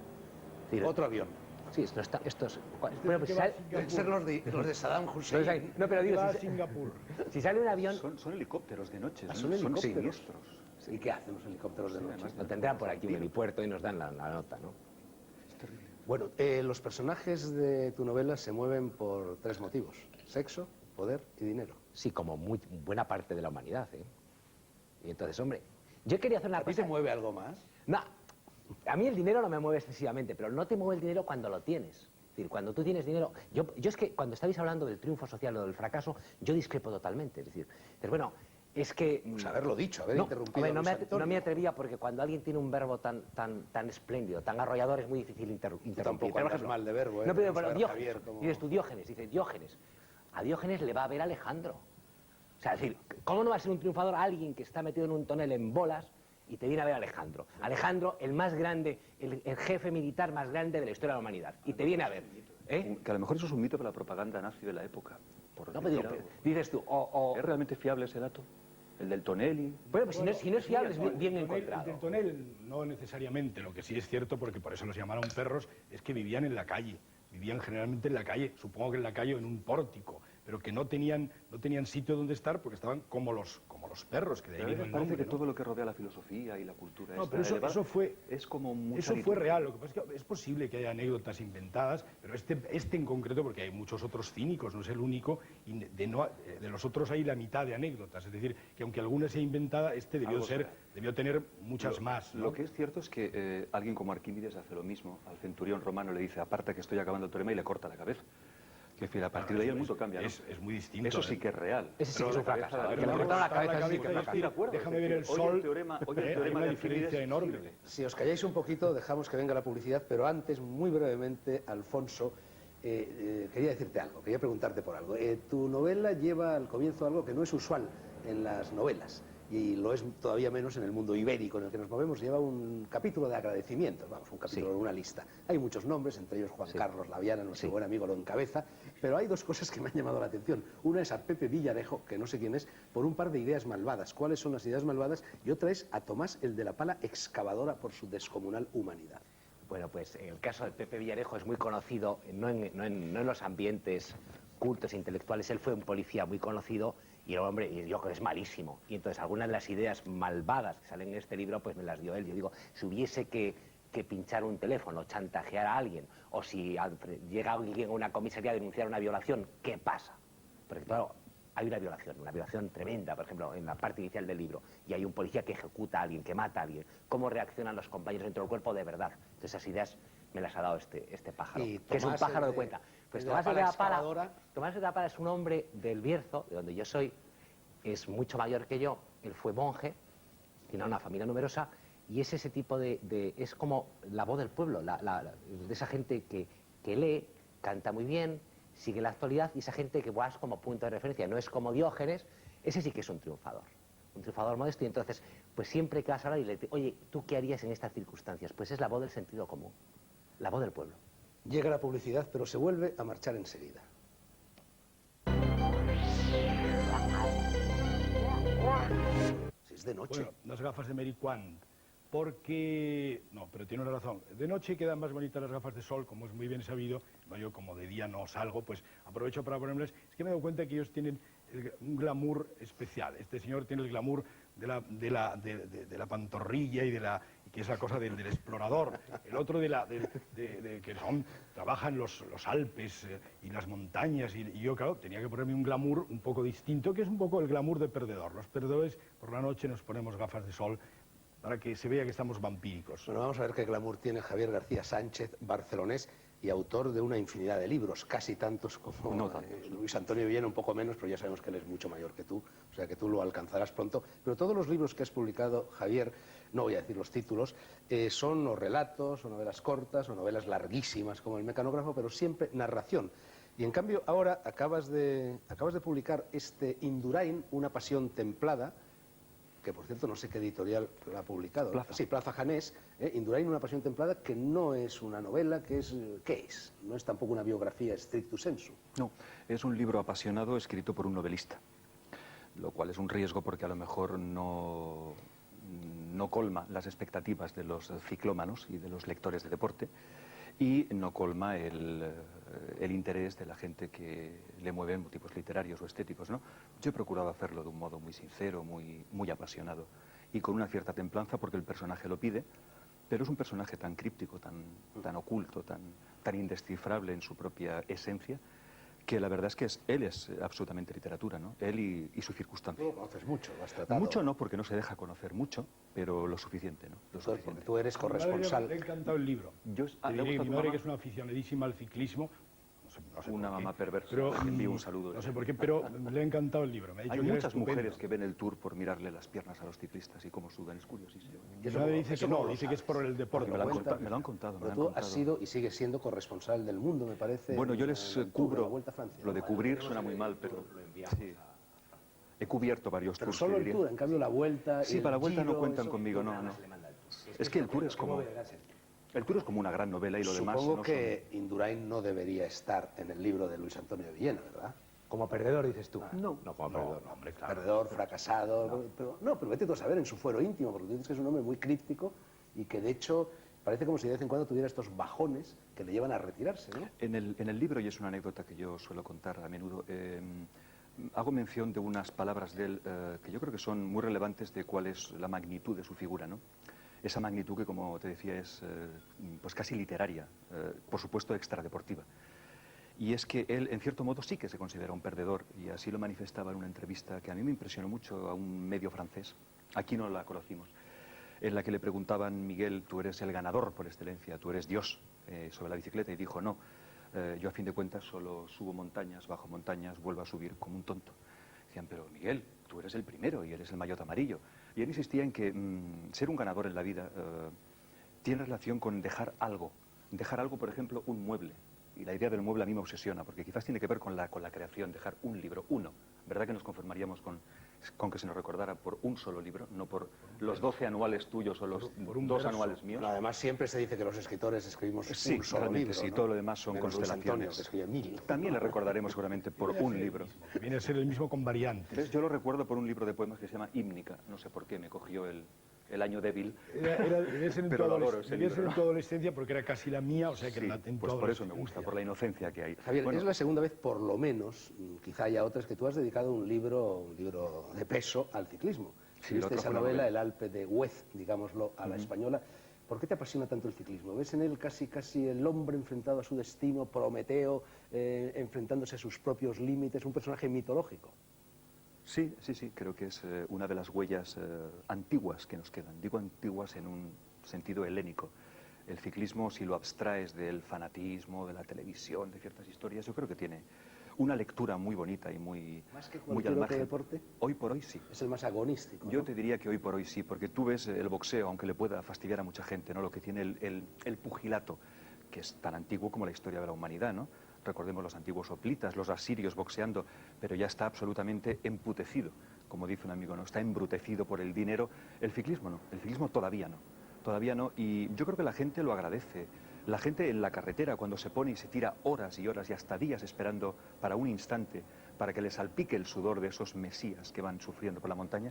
Es decir, Otro avión. Sí, esto es... Bueno, pues Deben ser los de Saddam Hussein. no, pero digo, Va a Singapur. si sale un avión... Son helicópteros de noche, Ah, son helicópteros. siniestros. ¿Y qué hacen los helicópteros de noche? Lo tendrán por aquí un helipuerto y nos dan la nota, ¿no? Es terrible. Bueno, los personajes de tu novela se mueven por 3 motivos: sexo, poder y dinero. Sí, como muy buena parte de la humanidad, ¿eh? Y entonces, hombre, yo quería hacer una ¿A ti cosa... te mueve algo más? No, a mí el dinero no me mueve excesivamente, pero no te mueve el dinero cuando lo tienes. Es decir, cuando tú tienes dinero... Yo es que cuando estabais hablando del triunfo social o del fracaso, yo discrepo totalmente. Es decir, bueno, es que... Pues haberlo dicho, haber no, interrumpido hombre, a Luis Antonio. no me atrevía porque cuando alguien tiene un verbo tan espléndido, tan arrollador, es muy difícil interrumpir. Tampoco hablas mal de verbo, ¿eh? No, pero Vamos a ver, Diógenes, Javier, cómo- dices tú Diógenes, dice Diógenes. a Diógenes le va a ver Alejandro. O sea, es decir, ¿cómo no va a ser un triunfador alguien que está metido en un tonel en bolas y te viene a ver Alejandro? Alejandro, el más grande, el jefe militar más grande de la historia de la humanidad. Y te viene a ver. ¿Eh? Que a lo mejor eso es un mito de la propaganda nazi de la época. Por No, decir pero algo. dices tú, ¿Es realmente fiable ese dato? ¿El del Tonelli? bueno, pues si no es fiable, es bien El encontrado. del tonel no necesariamente, lo que sí es cierto, porque por eso los llamaron perros, es que vivían en la calle, vivían generalmente en la calle, supongo que en la calle o en un pórtico, pero que no tenían sitio donde estar porque estaban como los perros, que de ahí Pero a vino veces el parece nombre, que ¿no? todo lo que rodea la filosofía y la cultura No, esta pero elevada eso fue... es como mucha Eso fue liturgia. real, lo que pasa es que es posible que haya anécdotas inventadas, pero este en concreto, porque hay muchos otros cínicos, no es el único, y de los otros hay la mitad de anécdotas, es decir, que aunque alguna sea inventada, Algo será. debió tener muchas más, ¿no? Lo que es cierto es que alguien como Arquímedes hace lo mismo. Al centurión romano le dice, aparta que estoy acabando el teorema, y le corta la cabeza. Que en fin, a partir de ahí el mundo cambia, ¿no? Es muy distinto. Eso sí que es real. Ese sí que es un Pero la fracaso. cabeza, Que le cortaron la cabeza, sí que es Estoy de fracaso. acuerdo. Déjame Es ver el decir, sol. Hoy el teorema Hay de una Arquímedes diferencia es enorme. posible. Si os calláis un poquito, dejamos que venga la publicidad, pero antes, muy brevemente, Alfonso, quería decirte algo, quería preguntarte por algo. Tu novela lleva al comienzo algo que no es usual en las novelas, y lo es todavía menos en el mundo ibérico en el que nos movemos. Lleva un capítulo de agradecimientos, vamos, un capítulo, Sí. una lista. Hay muchos nombres, entre ellos Juan Sí. Carlos Laviana, nuestro Sí. buen amigo, lo encabeza, pero hay dos cosas que me han llamado la atención. Una es a Pepe Villarejo, que no sé quién es, por un par de ideas malvadas. ¿Cuáles son las ideas malvadas? Y otra es a Tomás el de la pala excavadora por su descomunal humanidad. Bueno, pues el caso de Pepe Villarejo es muy conocido, no en los ambientes cultos e intelectuales. Él fue un policía muy conocido y el hombre, y yo creo que es malísimo. Y entonces algunas de las ideas malvadas que salen en este libro, pues me las dio él. Yo digo, si hubiese que pinchar un teléfono, chantajear a alguien, o si llega alguien a una comisaría a denunciar una violación, ¿qué pasa? Porque claro, hay una violación tremenda, por ejemplo, en la parte inicial del libro, y hay un policía que ejecuta a alguien, que mata a alguien. ¿Cómo reaccionan los compañeros dentro del cuerpo de verdad? Entonces esas ideas me las ha dado este pájaro, Y que es un Tomás, pájaro el de de- cuenta. Pues el de la Tomás el de pala la pala, excavadora. Tomás el de la pala es un hombre del Bierzo, de donde yo soy, es mucho mayor que yo, él fue monje, tiene una familia numerosa, y es ese tipo es como la voz del pueblo, de esa gente que lee, canta muy bien, sigue la actualidad, y esa gente que vas como punto de referencia, no es como Diógenes, ese sí que es un triunfador modesto, y entonces, pues siempre que vas a hablar y le dices, oye, ¿tú qué harías en estas circunstancias? Pues es la voz del sentido común, la voz del pueblo. Llega la publicidad, pero se vuelve a marchar enseguida. Si es de noche. Bueno, las gafas de Mary Quant, porque... No, pero tiene una razón. De noche quedan más bonitas las gafas de sol, como es muy bien sabido. No, yo como de día no salgo, pues aprovecho para ponérmelas. Es que me he dado cuenta que ellos tienen un glamour especial. Este señor tiene el glamour de la pantorrilla y que es la cosa del explorador. El otro que trabajan los Alpes y las montañas. Y yo, claro, tenía que ponerme un glamour un poco distinto, que es un poco el glamour de perdedor. Los perdedores por la noche nos ponemos gafas de sol para que se vea que estamos vampíricos. Bueno, vamos a ver qué glamour tiene Javier García Sánchez, barcelonés y autor de una infinidad de libros, casi tantos como No tantos. Luis Antonio Villena, un poco menos, pero ya sabemos que él es mucho mayor que tú, o sea que tú lo alcanzarás pronto. Pero todos los libros que has publicado, Javier, no voy a decir los títulos, son o relatos, o novelas cortas, o novelas larguísimas como El mecanógrafo, pero siempre narración. Y en cambio ahora acabas de publicar este Indurain, una pasión templada, que por cierto no sé qué editorial la ha publicado. Plaza. Sí, Plaza Janés, Indurain, una pasión templada, que no es una novela, que es, ¿qué es? No es tampoco una biografía stricto sensu. No, es un libro apasionado escrito por un novelista, lo cual es un riesgo porque a lo mejor no colma las expectativas de los ciclómanos y de los lectores de deporte, y no colma el interés de la gente que le mueven motivos literarios o estéticos, ¿no? Yo he procurado hacerlo de un modo muy sincero, muy apasionado y con una cierta templanza porque el personaje lo pide, pero es un personaje tan críptico, tan oculto, tan indescifrable en su propia esencia, que la verdad es que él es absolutamente literatura, ¿no? Él y su circunstancia. Tú lo conoces mucho, lo has tratado. Mucho no, porque no se deja conocer mucho, pero lo suficiente, ¿no? Lo Porque suficiente. tú eres A mi madre corresponsal. le ha encantado el libro. Yo, Te ¿le diré que gusta a mi tu madre, mamá? que es una aficionadísima al ciclismo, no sé Una por qué. mamá perversa, Pero, a la que envío un saludo. No sé por qué, pero le ha encantado el libro. Me ha dicho Hay que era muchas estupendo. mujeres que ven el Tour por mirarle las piernas a los ciclistas y cómo sudan, es curiosísimo. Y eso Nadie cómo- dice eso que no, cómo lo dice que es por el deporte. Me lo han cuenta. contado, me lo han contado. Pero tú has sido y sigues siendo corresponsal del mundo, me parece. Bueno, yo en les el Tour de la cubro, Vuelta a Francia. lo de cubrir suena muy mal, pero sí. He cubierto varios Pero tours, solo te el diría. Tour, en cambio la Vuelta. y Sí, el para la Vuelta no Giro, cuentan eso- conmigo, no, no. Es que el Tour es como... El Tour es como una gran novela y lo demás Supongo no que Indurain no debería estar en el libro de Luis Antonio de Villena, ¿verdad? Como perdedor, dices tú. No. No, como No, perdedor. no, hombre, claro. Perdedor, fracasado. Pero vete tú a saber en su fuero íntimo, porque tú dices que es un hombre muy críptico y que de hecho parece como si de vez en cuando tuviera estos bajones que le llevan a retirarse, ¿no? En el libro, y es una anécdota que yo suelo contar a menudo, hago mención de unas palabras de él que yo creo que son muy relevantes de cuál es la magnitud de su figura, ¿no? Esa magnitud que, como te decía, es pues casi literaria, por supuesto extradeportiva. Y es que él, en cierto modo, sí que se considera un perdedor, y así lo manifestaba en una entrevista que a mí me impresionó mucho a un medio francés, aquí no la conocimos, en la que le preguntaban: Miguel, tú eres el ganador por excelencia, tú eres Dios sobre la bicicleta, y dijo: no, yo a fin de cuentas solo subo montañas, bajo montañas, vuelvo a subir como un tonto. Decían: pero Miguel, tú eres el primero y eres el maillot amarillo. Y él insistía en que ser un ganador en la vida tiene relación con dejar algo, por ejemplo, un mueble. Y la idea del mueble a mí me obsesiona, porque quizás tiene que ver con la creación, dejar un libro, uno. ¿Verdad que nos conformaríamos con que se nos recordara por un solo libro, no por los 12 anuales tuyos o los por un 2 verso. anuales míos? Bueno, además siempre se dice que los escritores escribimos Sí, un solo realmente libro, sí, ¿no? todo lo demás son Menos Luis Antonio, constelaciones. que escribe 1000. También le recordaremos seguramente por un libro. Que viene a ser el mismo con variantes. ¿Ves? Yo lo recuerdo por un libro de poemas que se llama Hímnica. No sé por qué, me cogió el año débil. Debía ser en Pero tu lo adoro ese debía ser libro, en tu adolescencia porque era casi la mía, o sea que Sí, en pues tu por eso me adolescencia. gusta, por la inocencia que hay. Javier, Bueno, es la segunda vez, por lo menos, quizá haya otras, que tú has dedicado un libro de peso al ciclismo. Sí, la Escribiste otra esa fue una novela, novela. El Alpe de Huez, digámoslo, a la española. ¿Por qué te apasiona tanto el ciclismo? ¿Ves en él casi el hombre enfrentado a su destino, Prometeo, enfrentándose a sus propios límites, un personaje mitológico? sí, creo que es una de las huellas antiguas que nos quedan. Digo antiguas en un sentido helénico. El ciclismo, si lo abstraes del fanatismo, de la televisión, de ciertas historias, yo creo que tiene una lectura muy bonita y muy, ¿Más que muy cualquier al otro margen. deporte? Hoy por hoy sí. Es el más agonístico, Yo ¿no? te diría que hoy por hoy sí, porque tú ves el boxeo, aunque le pueda fastidiar a mucha gente, ¿no? Lo que tiene el pugilato, que es tan antiguo como la historia de la humanidad, ¿no? Recordemos los antiguos hoplitas, los asirios boxeando, pero ya está absolutamente emputecido, como dice un amigo, ¿no? Está embrutecido por el dinero. El ciclismo no, el ciclismo todavía no, y yo creo que la gente lo agradece. La gente en la carretera, cuando se pone y se tira horas y horas y hasta días esperando para un instante, para que le salpique el sudor de esos mesías que van sufriendo por la montaña,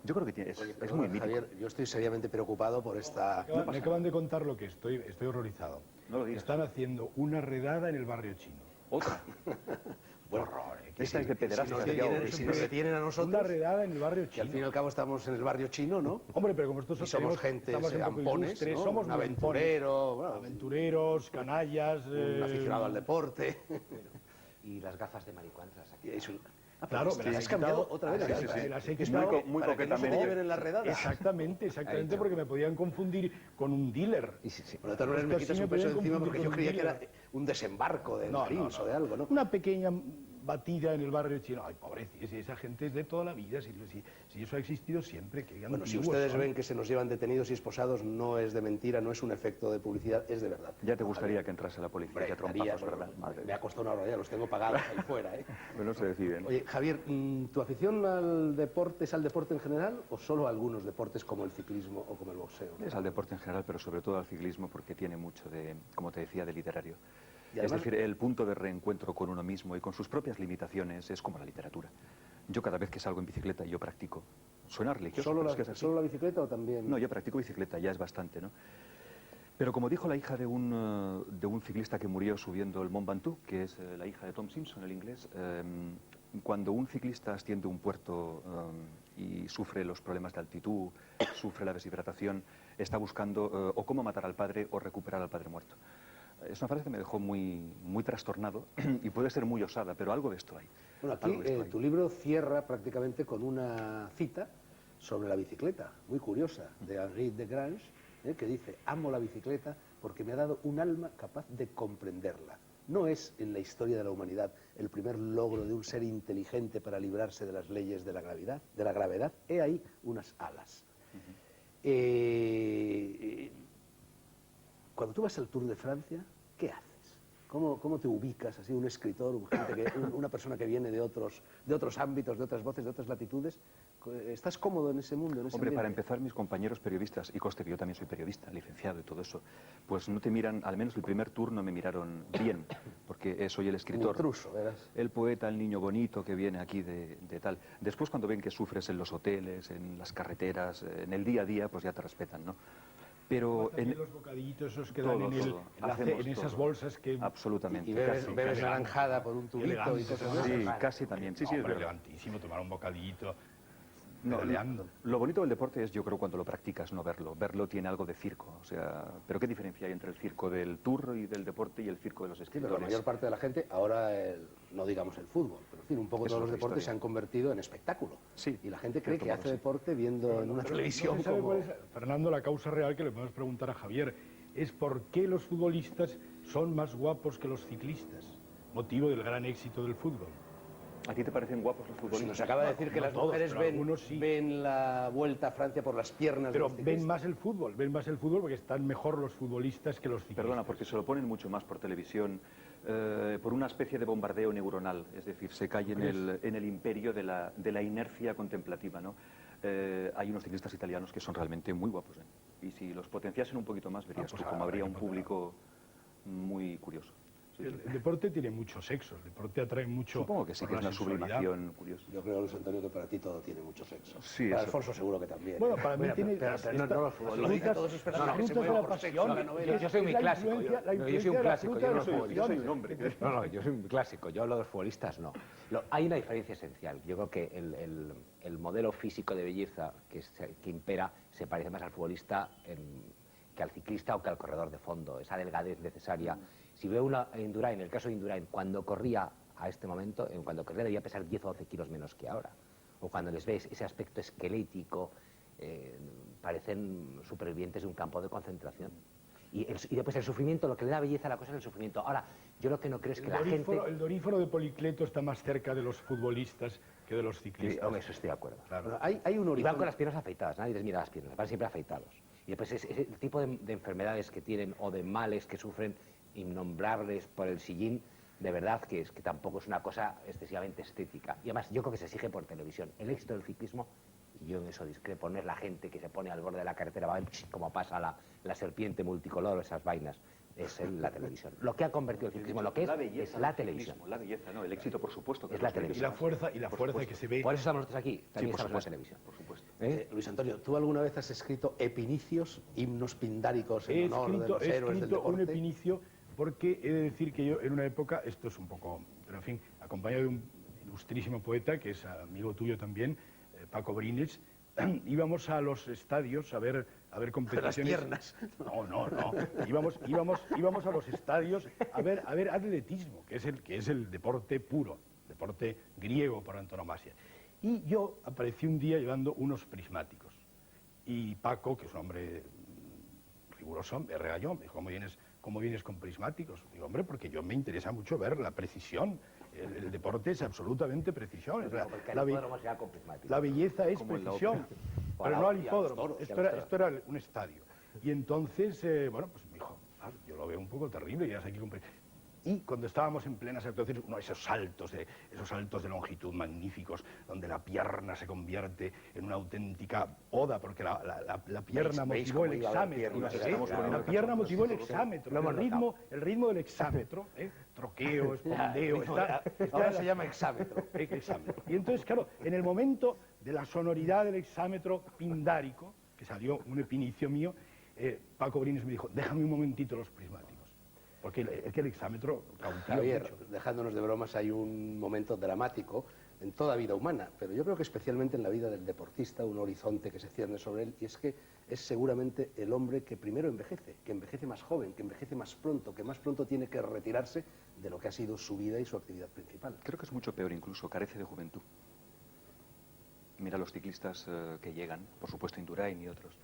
yo creo que es Perdona, muy mítico. Javier, yo estoy seriamente preocupado por esta... Me acaban de contar lo que estoy horrorizado. No lo digas. Están haciendo una redada en el barrio chino. Otra. Qué horror, Esta es de pederastas. Si nos detienen a Una nosotros, redada en el barrio que al fin y chino. al cabo estamos en el barrio chino, ¿no? Hombre, pero como nosotros Y somos gente estamos un poco ampones, ilustres, ¿no? somos Un muy aventurero, ampones. bueno, Aventureros, canallas... un aficionado al deporte. Y las gafas de marihuana las Y eso- Claro, pero me las has he cambiado quitado. otra vez las Sí, gafas. sí, las he Es quitado. muy para que no se te coquetamente. lleven en las redadas. Exactamente, porque me podían confundir con un dealer. Y sí. Por lo tanto, me Casi quitas me un peso podían de encima confundir porque yo con creía un que era dealer. un desembarco de marines o de algo, ¿no? Una pequeña batida en el barrio chino. Ay, pobrecillos, esa gente es de toda la vida, si eso ha existido siempre. Que Bueno, si antiguos ustedes son. ven que se nos llevan detenidos y esposados, no es de mentira, no es un efecto de publicidad, es de verdad. Ya te gustaría que entrase la policía, Hombre, que a trompazos, estaría, ¿verdad? Madre me ha costado una hora ya, los tengo pagados ahí fuera, ¿eh? Bueno, se deciden. Oye, Javier, ¿tu afición al deporte es al deporte en general o solo a algunos deportes como el ciclismo o como el boxeo? Es al deporte en general, pero sobre todo al ciclismo, porque tiene mucho de, como te decía, de literario. Y además- Es decir, el punto de reencuentro con uno mismo y con sus propias limitaciones es como la literatura. Yo cada vez que salgo en bicicleta yo practico. Suena religioso, ¿Solo pero la, es que es así. ¿Solo la bicicleta o también...? No, yo practico bicicleta, ya es bastante, ¿no? Pero como dijo la hija de un ciclista que murió subiendo el Mont Ventoux, que es la hija de Tom Simpson, el inglés, cuando un ciclista asciende un puerto y sufre los problemas de altitud, sufre la deshidratación, está buscando o cómo matar al padre o recuperar al padre muerto. Es una frase que me dejó muy trastornado y puede ser muy osada, pero algo de esto hay. Bueno, aquí Algo de esto hay. tu libro cierra prácticamente con una cita sobre la bicicleta, muy curiosa, de Henri de Grange, que dice: amo la bicicleta porque me ha dado un alma capaz de comprenderla. ¿No es en la historia de la humanidad el primer logro de un ser inteligente para librarse de las leyes de la gravedad? He ahí unas alas. Cuando tú vas al Tour de Francia, ¿qué haces? ¿Cómo te ubicas, así, un escritor, una persona que viene de otros ámbitos, de otras voces, de otras latitudes? ¿Estás cómodo en ese mundo, en ese Hombre, para ambiente? empezar, mis compañeros periodistas, y conste que yo también soy periodista, licenciado y todo eso, pues no te miran, al menos el primer tour no me miraron bien, porque soy el escritor. Intruso, verás. El poeta, el niño bonito que viene aquí de tal. Después, cuando ven que sufres en los hoteles, en las carreteras, en el día a día, pues ya te respetan, ¿no? Pero También los bocadillitos esos que dan todo, todo. Hacemos en esas todo. bolsas que... Absolutamente. Y bebes casi, bebes casi. naranjada por un tubito y Elegantes, cosas ¿no? así. Sí, casi también. Sí, sí, es Hombre, verdad. elegantísimo tomar un bocadillito. No, pedaleando. lo bonito del deporte es, yo creo, cuando lo practicas, no verlo. Verlo tiene algo de circo. O sea, pero ¿qué diferencia hay entre el circo del tour y del deporte y el circo de los Sí, pero la escritores? mayor parte de la gente, ahora no digamos el fútbol, pero en fin, un poco Es todos los otra deportes historia. se han convertido en espectáculo. Sí, Y la gente cree cierto que modo, hace sí. deporte viendo en una Pero televisión no se sabe como... cuál es, Fernando, la causa real que le podemos preguntar a Javier es por qué los futbolistas son más guapos que los ciclistas, motivo del gran éxito del fútbol. ¿A ti te parecen guapos los Si futbolistas? nos acaba de decir que no las todos, mujeres pero algunos sí. ven la Vuelta a Francia por las piernas Pero de los ven ciclistas. más el fútbol porque están mejor los futbolistas que los ciclistas. Perdona, porque se lo ponen mucho más por televisión, por una especie de bombardeo neuronal, es decir, se cae en el imperio de la inercia contemplativa, ¿no? Hay unos ciclistas italianos que son realmente muy guapos, ¿eh? Y si los potenciasen un poquito más, verías pues tú cómo habrá habría que un público muy curioso. Sí, sí. El deporte tiene mucho sexo, el deporte atrae mucho. Supongo que sí, por que es la una sensualidad. sublimación curiosa. Yo creo, Luis Antonio, que para ti todo tiene mucho sexo. Sí, Para eso. Alfonso seguro que también. Bueno, para mí Bueno, tiene... pero no los futbolistas. Lo dice a todos sus personajes que se frutas de mueven la por sexo pasión. en la novela. Yo soy muy Es la clásico, influencia- la yo soy influencia un de la clásico, fruta yo de no los soy futbolista. Yo soy un hombre. No, yo soy un clásico, yo hablo de los futbolistas, no. Hay una diferencia esencial. Yo creo que el modelo físico de belleza que impera se parece más al futbolista que al ciclista o que al corredor de fondo, esa delgadez necesaria. Si veo una Indurain, en el caso de Indurain, cuando corría a este momento, cuando corría debía pesar 10 o 12 kilos menos que ahora. O cuando les ves ese aspecto esquelético, parecen supervivientes de un campo de concentración. Y después el sufrimiento, lo que le da belleza a la cosa es el sufrimiento. Ahora, yo lo que no creo es que la gente... El doríforo de Policleto está más cerca de los futbolistas que de los Sí, ciclistas. hombre, eso estoy de acuerdo. Claro. Bueno, hay un Y van horizonte. con las piernas afeitadas, nadie les mira las piernas, van siempre afeitados. Y después ese tipo de enfermedades que tienen o de males que sufren innombrables por el sillín, de verdad que tampoco es una cosa excesivamente estética. Y además yo creo que se exige por televisión. El éxito del ciclismo, y yo en eso discrepo, no es la gente que se pone al borde de la carretera, va, como pasa la serpiente multicolor, esas vainas, es la televisión. Lo que ha convertido el ciclismo, lo que es la del televisión. ciclismo, la belleza, no, el éxito, por supuesto. Que Es la los televisión. Y la fuerza que se ve. Por eso estamos nosotros aquí, también por estamos en la supuesto, televisión. por supuesto. Luis Antonio, ¿tú alguna vez has escrito epinicios, himnos pindáricos He en honor de los escrito héroes del un deporte? epinicio porque he de decir que yo en una época, esto es un poco, pero en fin, acompañado de un ilustrísimo poeta que es amigo tuyo también, Paco Brines, íbamos a los estadios a ver competiciones. piernas. No. Íbamos a los estadios a ver atletismo, que es el deporte puro, deporte griego por antonomasia. Y yo aparecí un día llevando unos prismáticos. Y Paco, que es un hombre riguroso, me regañó, me dijo, ¿cómo vienes con prismáticos? Digo, hombre, porque yo me interesa mucho ver la precisión. El deporte es absolutamente precisión. Es Porque la el be- hipódromo sea con prismático. la belleza es Como en la precisión, ópera. pero no al Y a los hipódromo. toros, Esto era un estadio. Y entonces, bueno, pues me dijo, yo lo veo un poco terrible, ya sé aquí Y cuando estábamos en plenas actuaciones, esos saltos de longitud magníficos, donde la pierna se convierte en una auténtica oda, porque la pierna ¿Veis motivó cómo el iba la exámetro. pierna? ¿sí? Estamos poniendo La pierna cachondos, motivó el todos. exámetro. Lo hemos El ritmo del exámetro, troqueo, espondeo, Ahora se llama exámetro. exámetro. Y entonces, claro, en el momento de la sonoridad del exámetro pindárico, que salió un epinicio mío, Paco Brines me dijo, déjame un momentito los prismáticos, porque el exámetro cautiva Javier, mucho. dejándonos de bromas, hay un momento dramático en toda vida humana, pero yo creo que especialmente en la vida del deportista, un horizonte que se cierne sobre él, y es que es seguramente el hombre que primero envejece, que envejece más joven, que envejece más pronto, que más pronto tiene que retirarse de lo que ha sido su vida y su actividad principal. Creo que es mucho peor incluso, carece de juventud. Mira los ciclistas que llegan, por supuesto Indurain y otros.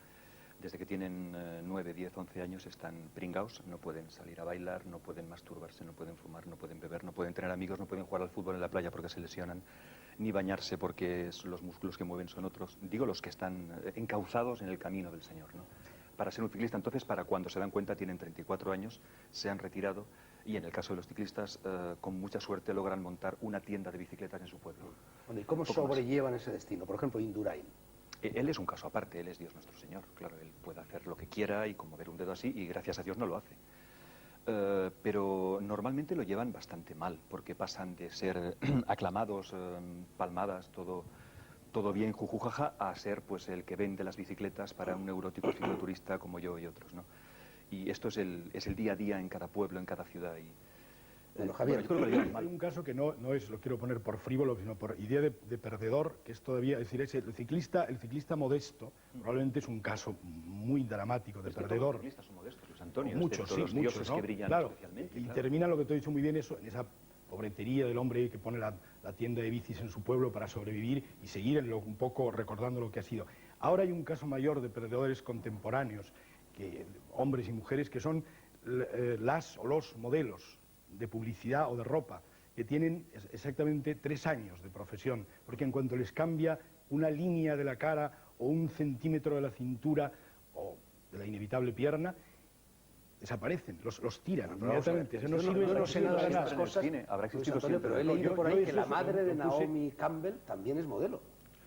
Desde que tienen 9, 10, 11 años están pringaos, no pueden salir a bailar, no pueden masturbarse, no pueden fumar, no pueden beber, no pueden tener amigos, no pueden jugar al fútbol en la playa porque se lesionan, ni bañarse porque los músculos que mueven son otros. Digo, los que están encauzados en el camino del Señor, ¿no? Para ser un ciclista, entonces, para cuando se dan cuenta, tienen 34 años, se han retirado y en el caso de los ciclistas, con mucha suerte logran montar una tienda de bicicletas en su pueblo. Bueno, ¿y cómo Poco más. sobrellevan ese destino? Por ejemplo, Indurain. Él es un caso aparte, él es Dios nuestro Señor. Claro, él puede hacer lo que quiera y como mover un dedo así, y gracias a Dios no lo hace. Pero normalmente lo llevan bastante mal, porque pasan de ser aclamados, palmadas, todo bien, jujujaja, a ser pues el que vende las bicicletas para un neurótico cicloturista como yo y otros, ¿no? Y esto es el día a día en cada pueblo, en cada ciudad. Y, Bueno, Javier, yo creo que lo llevan Hay mal. un caso que no es, lo quiero poner por frívolo, sino por idea de perdedor, que es todavía, es decir, el ciclista modesto, probablemente es un caso muy dramático de Es que todos perdedor. los ciclistas son modestos, los Antonios, Muchos, excepto sí, los muchos, dioses ¿no? que brillan Claro, especialmente. y claro. termina lo que te he dicho muy bien, eso, en esa pobretería del hombre que pone la tienda de bicis en su pueblo para sobrevivir y seguir un poco recordando lo que ha sido. Ahora hay un caso mayor de perdedores contemporáneos, hombres y mujeres, que son las o los modelos de publicidad o de ropa, que tienen exactamente 3 años de profesión, porque en cuanto les cambia una línea de la cara o un centímetro de la cintura o de la inevitable pierna, desaparecen, los tiran Pero vamos a ver, inmediatamente. Eso yo no sirve, no sé nada de para estas en el cosas, cine, habrá Luis existido Antonio, siempre. pero he No, leído yo- por yo ahí eso que la lo madre de puse- Naomi Campbell también es modelo.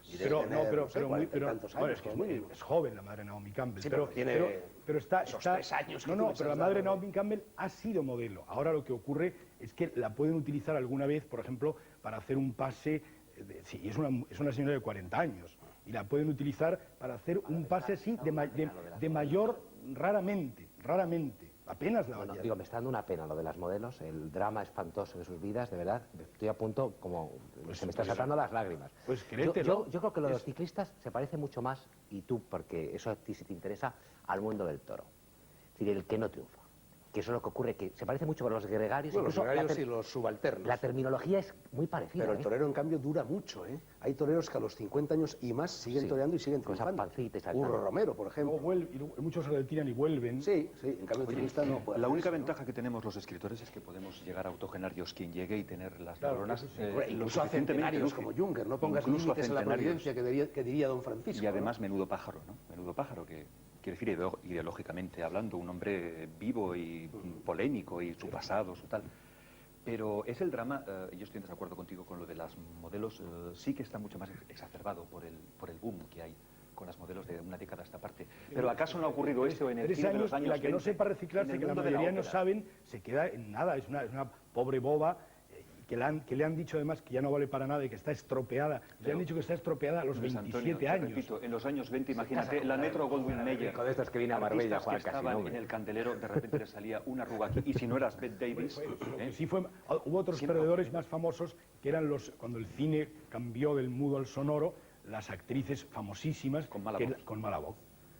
Y debe Pero, tener, no, pero, no sé, pero, 40 y pero, tantos bueno, años, es que como mínimo. es joven la madre Naomi Campbell, Sí, pero tiene pero está, esos 3 años que no, tú no, me pero la estás madre dando. Naomi Campbell ha sido modelo. Ahora lo que ocurre es que la pueden utilizar alguna vez, por ejemplo, para hacer un pase, sí, es una señora de 40 años, y la pueden utilizar para hacer un pase así de mayor, raramente, apenas la Bueno, vaya. digo, me está dando una pena lo de las modelos, el drama espantoso de sus vidas, de verdad. Estoy a punto, como se me está saltando las lágrimas. pues yo, créetelo. yo creo que lo de los ciclistas se parece mucho más, y tú, porque eso a ti sí te interesa, al mundo del toro. Es decir, el que no triunfa. Que eso es lo que ocurre, que se parece mucho a los gregarios. Bueno, los incluso gregarios y los subalternos. la terminología es muy parecida. Pero el torero, en cambio, dura mucho, ¿eh? Hay toreros que a los 50 años y más siguen Sí, toreando y siguen con esa triunfando. pancita y saltando. Curro Romero, por ejemplo. Luego y muchos se retiran y vuelven. Sí, en cambio el ciclista no puede La hacer única eso, ¿no? ventaja que tenemos los escritores es que podemos llegar a autogenar Dios quien llegue y tener las Claro, neuronas eso sí. lo Incluso a suficientemente centenarios lúcidas. como Juncker, no pongas Incluso a límites en la centenarios. providencia que diría don Francisco. Y además ¿no? menudo pájaro, ¿no? Menudo pájaro, que quiere decir ideológicamente hablando, un hombre vivo y polémico y su pasado, su tal. Pero es el drama, yo estoy en desacuerdo contigo con lo de las modelos, sí que está mucho más exacerbado por el boom que hay con las modelos de una década a esta parte. Pero ¿acaso no ha ocurrido esto en el 3 cine de los años, y años la que no 20? sepa En reciclarse, el que la mundo de la mayoría no ópera. saben, se queda en nada, es una pobre boba, que le han dicho además que ya no vale para nada y que está estropeada. Le han dicho que está estropeada a los Luis 27 Antonio, te años. repito, en los años 20, imagínate, la Metro Goldwyn Mayer. Con estas que viene a Marbella a artistas jugar que casino, estaban hombre. en el candelero, de repente le salía una arruga aquí. Y si no eras Bette Davis, Lo que ¿eh? sí hubo otros Siempre perdedores más famosos que eran cuando el cine cambió del mudo al sonoro, las actrices famosísimas Con mala que- voz. con mala voz.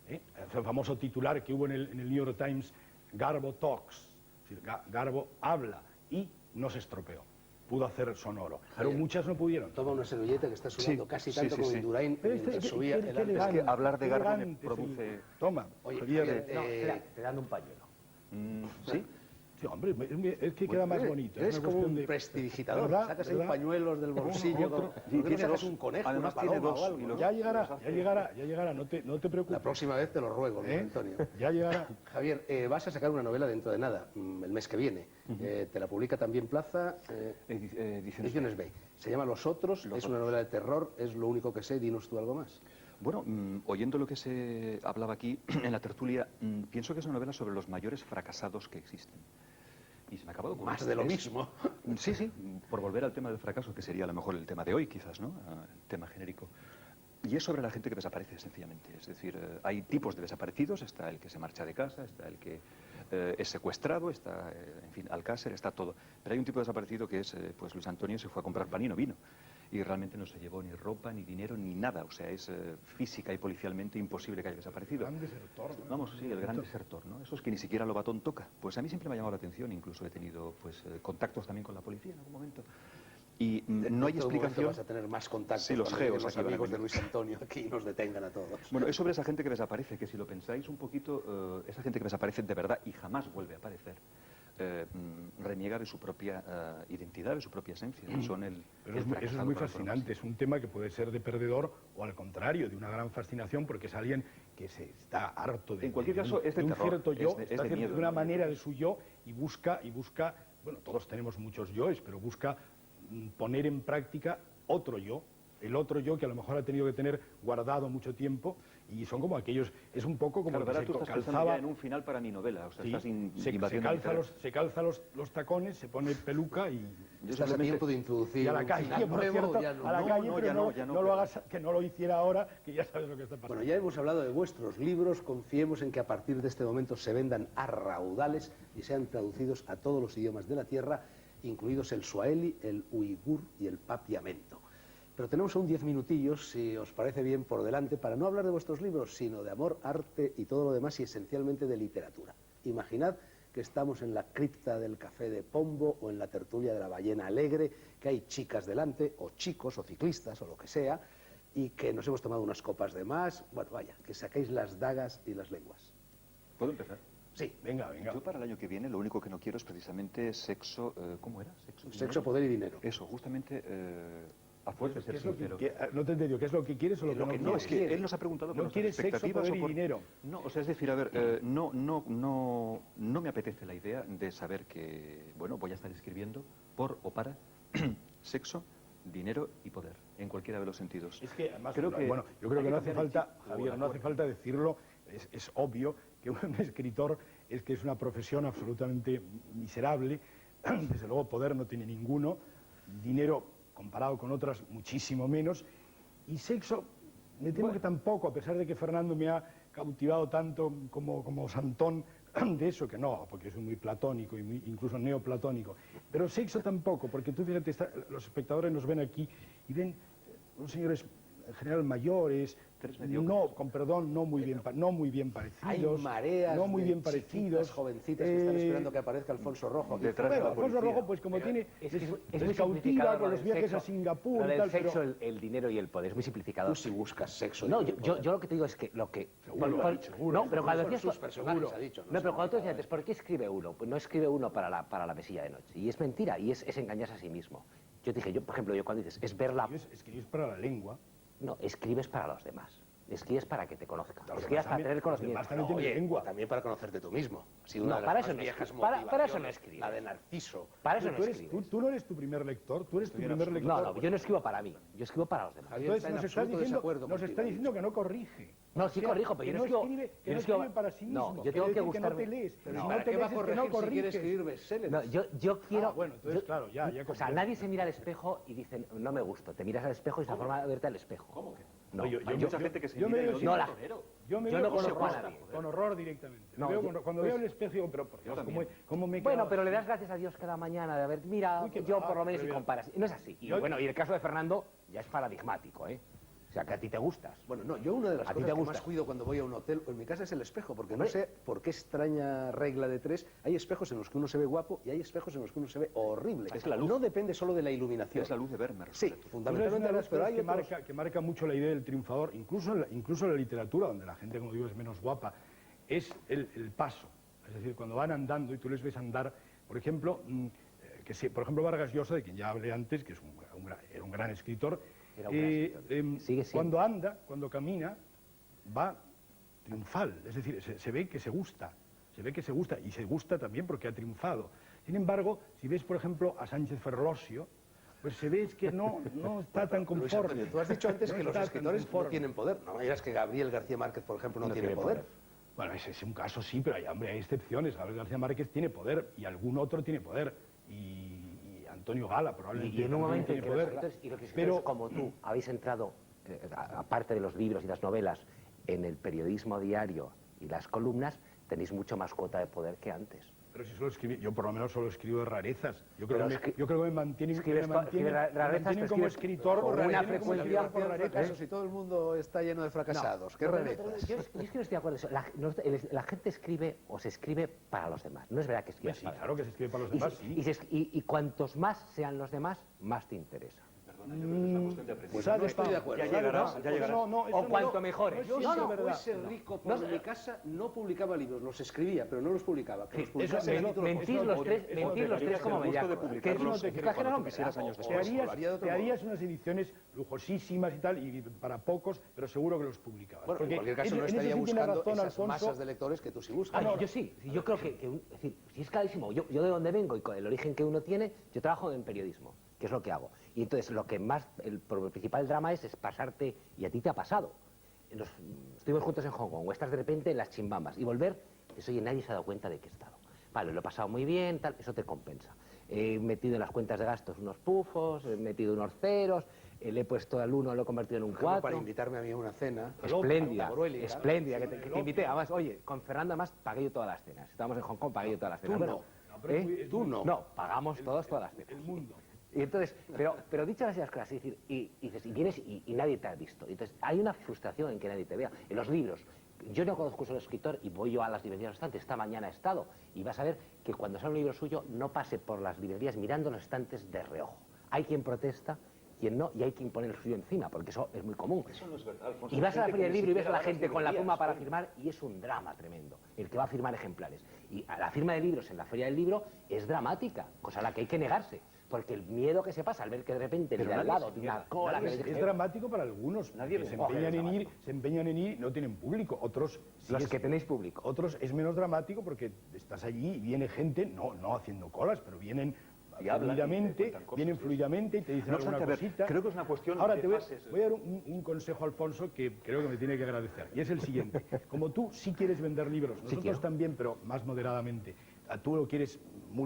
El famoso titular que hubo en el New York Times, Garbo talks, es decir, Garbo habla y no se estropeó. Pudo hacer sonoro, pero Javier, muchas no pudieron. Toma una servilleta que está sudando Sí, casi sí, tanto sí, como sí. Indurain Pero mientras qué subía el elegante, Es que hablar de qué Garbo me elegante, produce... sí. Toma, Oye, Javier, Javier, No, espera, te dando un pañuelo. ¿Sí? sí, hombre, es que queda más bonito. Eres una como cuestión un de- prestidigitador. ¿Verdad? Sacas ahí ¿Verdad? pañuelos del bolsillo. Otro. ¿Por qué no Tiene sacas dos. un conejo, Además una tiene paloma dos, o algo? y ¿no? los- Ya llegará, no te preocupes. La próxima vez te lo ruego, Luis ¿Eh? Antonio. Ya llegará. Javier, vas a sacar una novela dentro de nada, el mes que viene. Te la publica también Plaza, Ediciones Ediciones B. Se llama Los Otros, Los es una novela de terror, es lo único que sé. Dinos tú algo más. Bueno, oyendo lo que se hablaba aquí en la tertulia, pienso que es una novela sobre los mayores fracasados que existen. Y se me acaba de ocurrir. Más de lo Es- mismo. Sí, sí, por volver al tema del fracaso, que sería a lo mejor el tema de hoy, quizás, ¿no? El tema genérico. Y es sobre la gente que desaparece, sencillamente. Es decir, hay tipos de desaparecidos, está el que se marcha de casa, está el que es secuestrado, está, en fin, Alcácer, está todo. Pero hay un tipo de desaparecido que es, pues Luis Antonio se fue a comprar pan y no vino. Y realmente no se llevó ni ropa, ni dinero, ni nada. O sea, es física y policialmente imposible que haya desaparecido. Gran desertor, ¿no? Vamos, sí, el gran desertor, ¿no? Esos que ni siquiera Lobatón toca. Pues a mí siempre me ha llamado la atención, incluso he tenido pues contactos también con la policía en algún momento. Y no hay En todo momento explicación. vas a tener más contacto Sí, los cuando geos lleguen los aquí van a amigos de venir. Luis Antonio aquí y nos detengan a todos. Bueno, es sobre esa gente que desaparece, que si lo pensáis un poquito, esa gente que desaparece de verdad y jamás vuelve a aparecer, reniega de su propia identidad, de su propia esencia. Son el Pero eso es fracasado muy por la fascinante, es un tema que puede ser de perdedor o al contrario, de una gran fascinación, porque es alguien que se está harto de, En cualquier caso, es de un terror, cierto yo, es de está haciendo miedo, de una ¿no? manera de su yo y busca, bueno, todos tenemos muchos yoes, pero busca poner en práctica otro yo, el otro yo que a lo mejor ha tenido que tener guardado mucho tiempo, y son como aquellos, es un poco como Claro, el que ahora tú se estás pensando calzaba... ya en un final para mi novela, o sea, Sí, estás se invadiendo calza, mi terreno. se calza los tacones, se pone peluca y... Yo Estás a simplemente- tiempo de introducir Y a la un calle, final por nuevo, cierto, ya no. a la No, calle, no, pero ya no, no, ya no, no lo pero- hagas, que no lo hiciera ahora, que ya sabes lo que está pasando. Bueno, ya hemos hablado de vuestros libros, confiemos en que a partir de este momento se vendan a raudales y sean traducidos a todos los idiomas de la tierra, incluidos el suaheli, el uigur y el papiamento. Pero tenemos aún 10 minutillos, si os parece bien, por delante, para no hablar de vuestros libros, sino de amor, arte y todo lo demás, y esencialmente de literatura. Imaginad que estamos en la cripta del Café de Pombo o en la tertulia de la Ballena Alegre, que hay chicas delante, o chicos, o ciclistas, o lo que sea, y que nos hemos tomado unas copas de más. Bueno, vaya, que saquéis las dagas y las lenguas. ¿Puedo empezar? Sí, Venga, venga. Yo para el año que viene lo único que no quiero es precisamente sexo, ¿cómo era? Sexo, sexo, dinero. poder y dinero. Eso, justamente a fuerza de ser sincero. No te entendí, ¿qué es lo que quieres o lo que no No, quieres? es que él nos ha preguntado por No nuestras quieres sexo, expectativas poder o por... y dinero. No, o sea, es decir, a ver, no me apetece la idea de saber que, bueno, voy a estar escribiendo por o para sexo, dinero y poder, en cualquiera de los sentidos. Es que además, Creo que bueno, yo creo hay que no que hace cambiar el falta, chip o Javier, la no hace falta decirlo, es obvio que un escritor es que es una profesión absolutamente miserable, desde luego poder no tiene ninguno, dinero comparado con otras muchísimo menos, y sexo me temo que tampoco, a pesar de que Fernando me ha cautivado tanto como Santón de eso, que no, porque es muy platónico y incluso neoplatónico, pero sexo tampoco, porque tú fíjate, los espectadores nos ven aquí y ven unos señores en general mayores, no, con perdón, no muy bien Hay parecidos, mareas no muy de bien chiquitas, parecidos, jovencitas que están esperando que aparezca Alfonso Rojo. aquí detrás fuera. de la Alfonso policía. Rojo, pues como tiene, Es que es les muy cautiva simplificado con lo los del viajes a sexo, Singapur lo y del tal, sexo, pero... el dinero y el poder, es muy simplificado. Tú si buscas sexo. No, y yo lo que te digo es que lo que... Seguro, cuando- seguro, no, pero cuando Son decías... sus personajes, ha dicho. No, pero cuando tú decías antes, ¿por qué escribe uno? Pues no escribe uno para la mesilla de noche. Y es mentira, y es engañarse a sí mismo. Yo te dije, por ejemplo, yo cuando dices, es ver la... Escribes para la lengua. No, escribes para los demás. Escribes para que te conozcan. Los Escribes demás para tener también- conocimiento. los demás también Oye, tienen lengua. también para conocerte tú mismo. Si No, una de las para más eso no viejas escribes. Para eso no motivaciones, escribes. la de Narciso. Para eso no Tú eres- escribes. tú no eres tu primer lector, tú eres tu primer lector. No, yo no escribo para mí, yo escribo para los demás. Javier Entonces está en nos está absoluto diciendo, desacuerdo nos contigo, está ha diciendo dicho. que no corrige. No, sí O sea, corrijo, pero que yo no no escribo... escribe, que yo no escribo- escribe para sí mismo. No, yo Quiere tengo que decir que no gustarme... te lees. Pero Si ¿y no ¿para te qué va a lees es que no corregir si quiere corriges. escribir bestsellers? No, yo quiero... bueno, entonces, claro, ya o sea, comprendo. nadie se mira al espejo y dice, no me gusto. Te miras al espejo y es la forma de verte al espejo. ¿Cómo que? No, Oye, Hay mucha gente que se yo me mira y veo no No, dice la- torero. Yo me Yo veo no con conozco a horror, nadie. con horror directamente. No, Cuando veo el espejo digo, pero por Dios, también. ¿cómo me he Bueno, quedado pero le así? das gracias a Dios cada mañana de haber, mira, Uy, qué yo va, por lo menos y pero comparas. No es así. Y Yo- bueno, y el caso de Fernando ya es paradigmático, ¿eh? O sea, que a ti te gustas. Bueno, no, yo una de las ¿A ti cosas te que gusta? más cuido cuando voy a un hotel o en mi casa es el espejo, porque no Hombre. sé por qué extraña regla de tres. Hay espejos en los que uno se ve guapo y hay espejos en los que uno se ve horrible. Es la luz. No depende solo de la iluminación. Es la luz de Vermeer. Sí, sobre todo. fundamentalmente la luz, pero hay que otros... marca mucho la idea del triunfador, incluso en la literatura, donde la gente, como digo, es menos guapa, es el paso. Es decir, cuando van andando y tú les ves andar, por ejemplo, por ejemplo Vargas Llosa, de quien ya hablé antes, que es era un gran escritor, Era un gran escritor. Sigue siendo. cuando anda, cuando camina, va triunfal. Es decir, se ve que se gusta. Se ve que se gusta, y se gusta también porque ha triunfado. Sin embargo, si ves, por ejemplo, a Sánchez Ferlosio, pues se ve que no está tan Luis conforme. Antonio, tú has dicho antes No que los está tan escritores no conforme. tienen poder. No me digas que Gabriel García Márquez, por ejemplo, no tiene poder. Bueno, ese es un caso, sí, pero hay excepciones. Gabriel García Márquez tiene poder y algún otro tiene poder. Y Antonio Gala probablemente Y en un también momento en tiene que los poder. escritores y los escritores como tú habéis entrado, aparte de los libros y las novelas, en el periodismo diario y las columnas, tenéis mucho más cuota de poder que antes. Pero si solo escribí, yo por lo menos solo escribo rarezas. Yo creo, Pero yo creo que me mantienen, escribes rarezas, como escribes escritor con una frecuencia por rarezas. Si todo el mundo está lleno de fracasados, ¿qué rarezas? Yo es que no estoy de acuerdo en eso. La gente escribe o se escribe para los demás. No es verdad que escribas Sí, para claro que se escribe para los demás, sí. y cuantos más sean los demás, más te interesa. Pues no estoy de acuerdo. Ya llegará, ya llegará. O cuanto mejores. Yo No, si no, fuese rico por mi casa, no publicaba libros, los escribía, pero no los publicaba. Que los Eso publicase es a título mentir los tres como mellacos. Que Eso no te creo. cuando tú quisieras años Te después. te harías unas ediciones lujosísimas y tal, y para pocos, pero seguro que los publicabas. Bueno, en Porque cualquier caso no eso estaría sí tiene buscando razón, esas Alfonso. masas de lectores que tú sí buscas. Yo sí. Yo creo que es decir, si es clarísimo. Yo de dónde vengo y con el origen que uno tiene, yo trabajo en periodismo, que es lo que hago. Y entonces lo que más, el principal drama es pasarte, y a ti te ha pasado. Estuvimos juntos en Hong Kong, o estás de repente en las Chimbambas, y volver, eso, oye, nadie se ha dado cuenta de que he estado. Vale, lo he pasado muy bien, tal, eso te compensa. He metido en las cuentas de gastos unos pufos, he metido unos ceros, le he puesto al 1, lo he convertido en un 4. Para invitarme a mí a una cena. Espléndida, Boruélica. espléndida, que te invité. Además, oye, con Fernando además pagué yo todas las cenas. Estábamos en Hong Kong, pagué yo todas las cenas. Tú Bueno, no. Tú no. No, pagamos todas las cenas. El mundo. Y entonces, pero dichas esas cosas, es decir, y dices, y vienes y nadie te ha visto. Entonces, hay una frustración en que nadie te vea. En los libros, yo no conozco a un escritor y voy yo a las librerías bastante. Esta mañana he estado y vas a ver que cuando sale un libro suyo no pase por las librerías mirando los estantes de reojo. Hay quien protesta, quien no, y hay quien pone el suyo encima, porque eso es muy común. Eso no es verdad, Alfonso. Y vas a la feria del libro y ves a la Gente que gente ni con la siquiera pluma va a para las firmar y es un drama tremendo, el que va a firmar ejemplares. Y a la firma de libros en la feria del libro es dramática, cosa a la que hay que negarse, porque el miedo que se pasa al ver que de repente mira al lado de una cola que Es dramático para algunos. Nadie que le se coge, empeñan en ir y no tienen público. Otros sí los que tenéis público. Otros es menos dramático porque estás allí y viene gente, no haciendo colas, pero vienen Y hablan y te fluidamente, cuentan cosas, vienen sí. fluidamente y te dicen No obstante, alguna a ver, cosita. creo que es una cuestión Ahora de te voy fases. a dar un consejo, Alfonso, que creo que me tiene que agradecer. Y es el siguiente. Como tú sí quieres vender libros, nosotros quiero. también, pero más moderadamente, tú lo quieres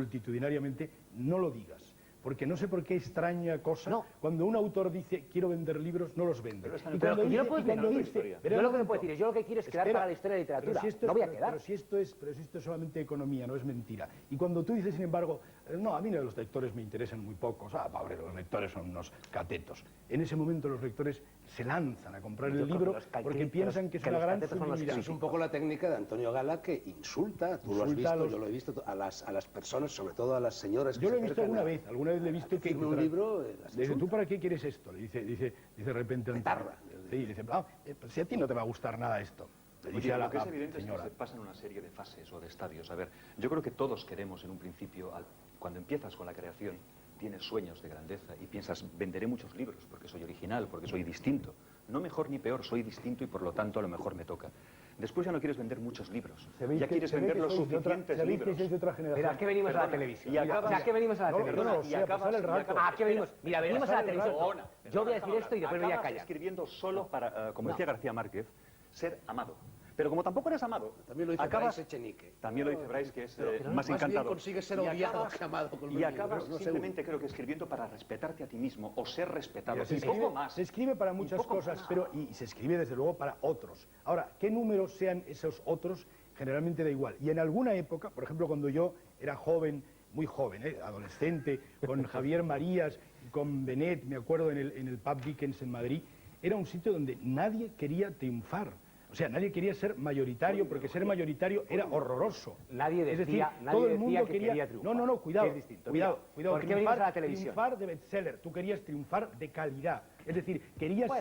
multitudinariamente, no lo digas. Porque no sé por qué extraña cosa, No. cuando un autor dice quiero vender libros, no los vende. Pero yo no puedo cuando decir, dice- yo lo que me puedo decir es, yo lo que quiero es quedar Espera, para la historia de la literatura, pero si esto no es- voy a quedar. Pero si esto es solamente economía, no es mentira. Y cuando tú dices, sin embargo, no, a mí los lectores me interesan muy pocos, pobre, los lectores son unos catetos. En ese momento los lectores se lanzan a comprar Yo el creo libro que los porque piensan que es una los gran catetos son los sublimidad. Es un poco la técnica de Antonio Gala que insulta, tú lo has Insulta a visto, los- yo lo he visto, a las personas, sobre todo a las señoras que Yo lo he se visto acercan alguna vez le he visto que... firme un libro, las Le dice, ¿tú insulta. para qué quieres esto? Le dice de repente Antonio. Petarra. Sí, le dice, pues si a ti no te va a gustar nada esto. Le Oye, dice a lo la que es evidente es señora. que se pasan una serie de fases o de estadios. A ver, yo creo que todos queremos en un principio, cuando empiezas con la creación, tienes sueños de grandeza y piensas, venderé muchos libros porque soy original, porque soy distinto. No mejor ni peor, soy distinto y por lo tanto a lo mejor me toca. Después ya no quieres vender muchos libros, ya quieres vender los suficientes libros. de otra generación. Pero ¿a qué venimos a la Perdona, televisión? y acabas- O sea, ¿a qué venimos a la No, televisión? no, sí, a pasar el rato. ¿A qué venimos? Mira, venimos a la pasar el televisión. rato. Yo voy a decir esto y después me voy a Acabas callar. escribiendo solo para, como decía García Márquez, ser amado. Pero como tampoco eres amado, También lo dice acabas... Bryce Echenique. También lo dice Bryce, que es más Más bien encantador. consigue ser Y odiado acabas- que amado con Y los acabas libros, no sé simplemente, creo que escribiendo para respetarte a ti mismo o ser respetado. Mira, Y poco más. se escribe para Y muchas poco cosas, más. pero y se escribe desde luego para otros. Ahora, ¿qué números sean esos otros? Generalmente da igual. Y en alguna época, por ejemplo, cuando yo era joven, muy joven, adolescente, con Javier Marías y con Benet, me acuerdo, en el Pub Dickens en Madrid, era un sitio donde nadie quería triunfar. O sea, nadie quería ser mayoritario, porque ser mayoritario era horroroso. Nadie Es decir, decía- nadie todo el decía mundo que quería... quería triunfar, No, cuidado, que es distinto. cuidado, Mira, cuidado. ¿por qué venimos a la televisión? Triunfar de bestseller. Tú querías triunfar de calidad. Es decir, querías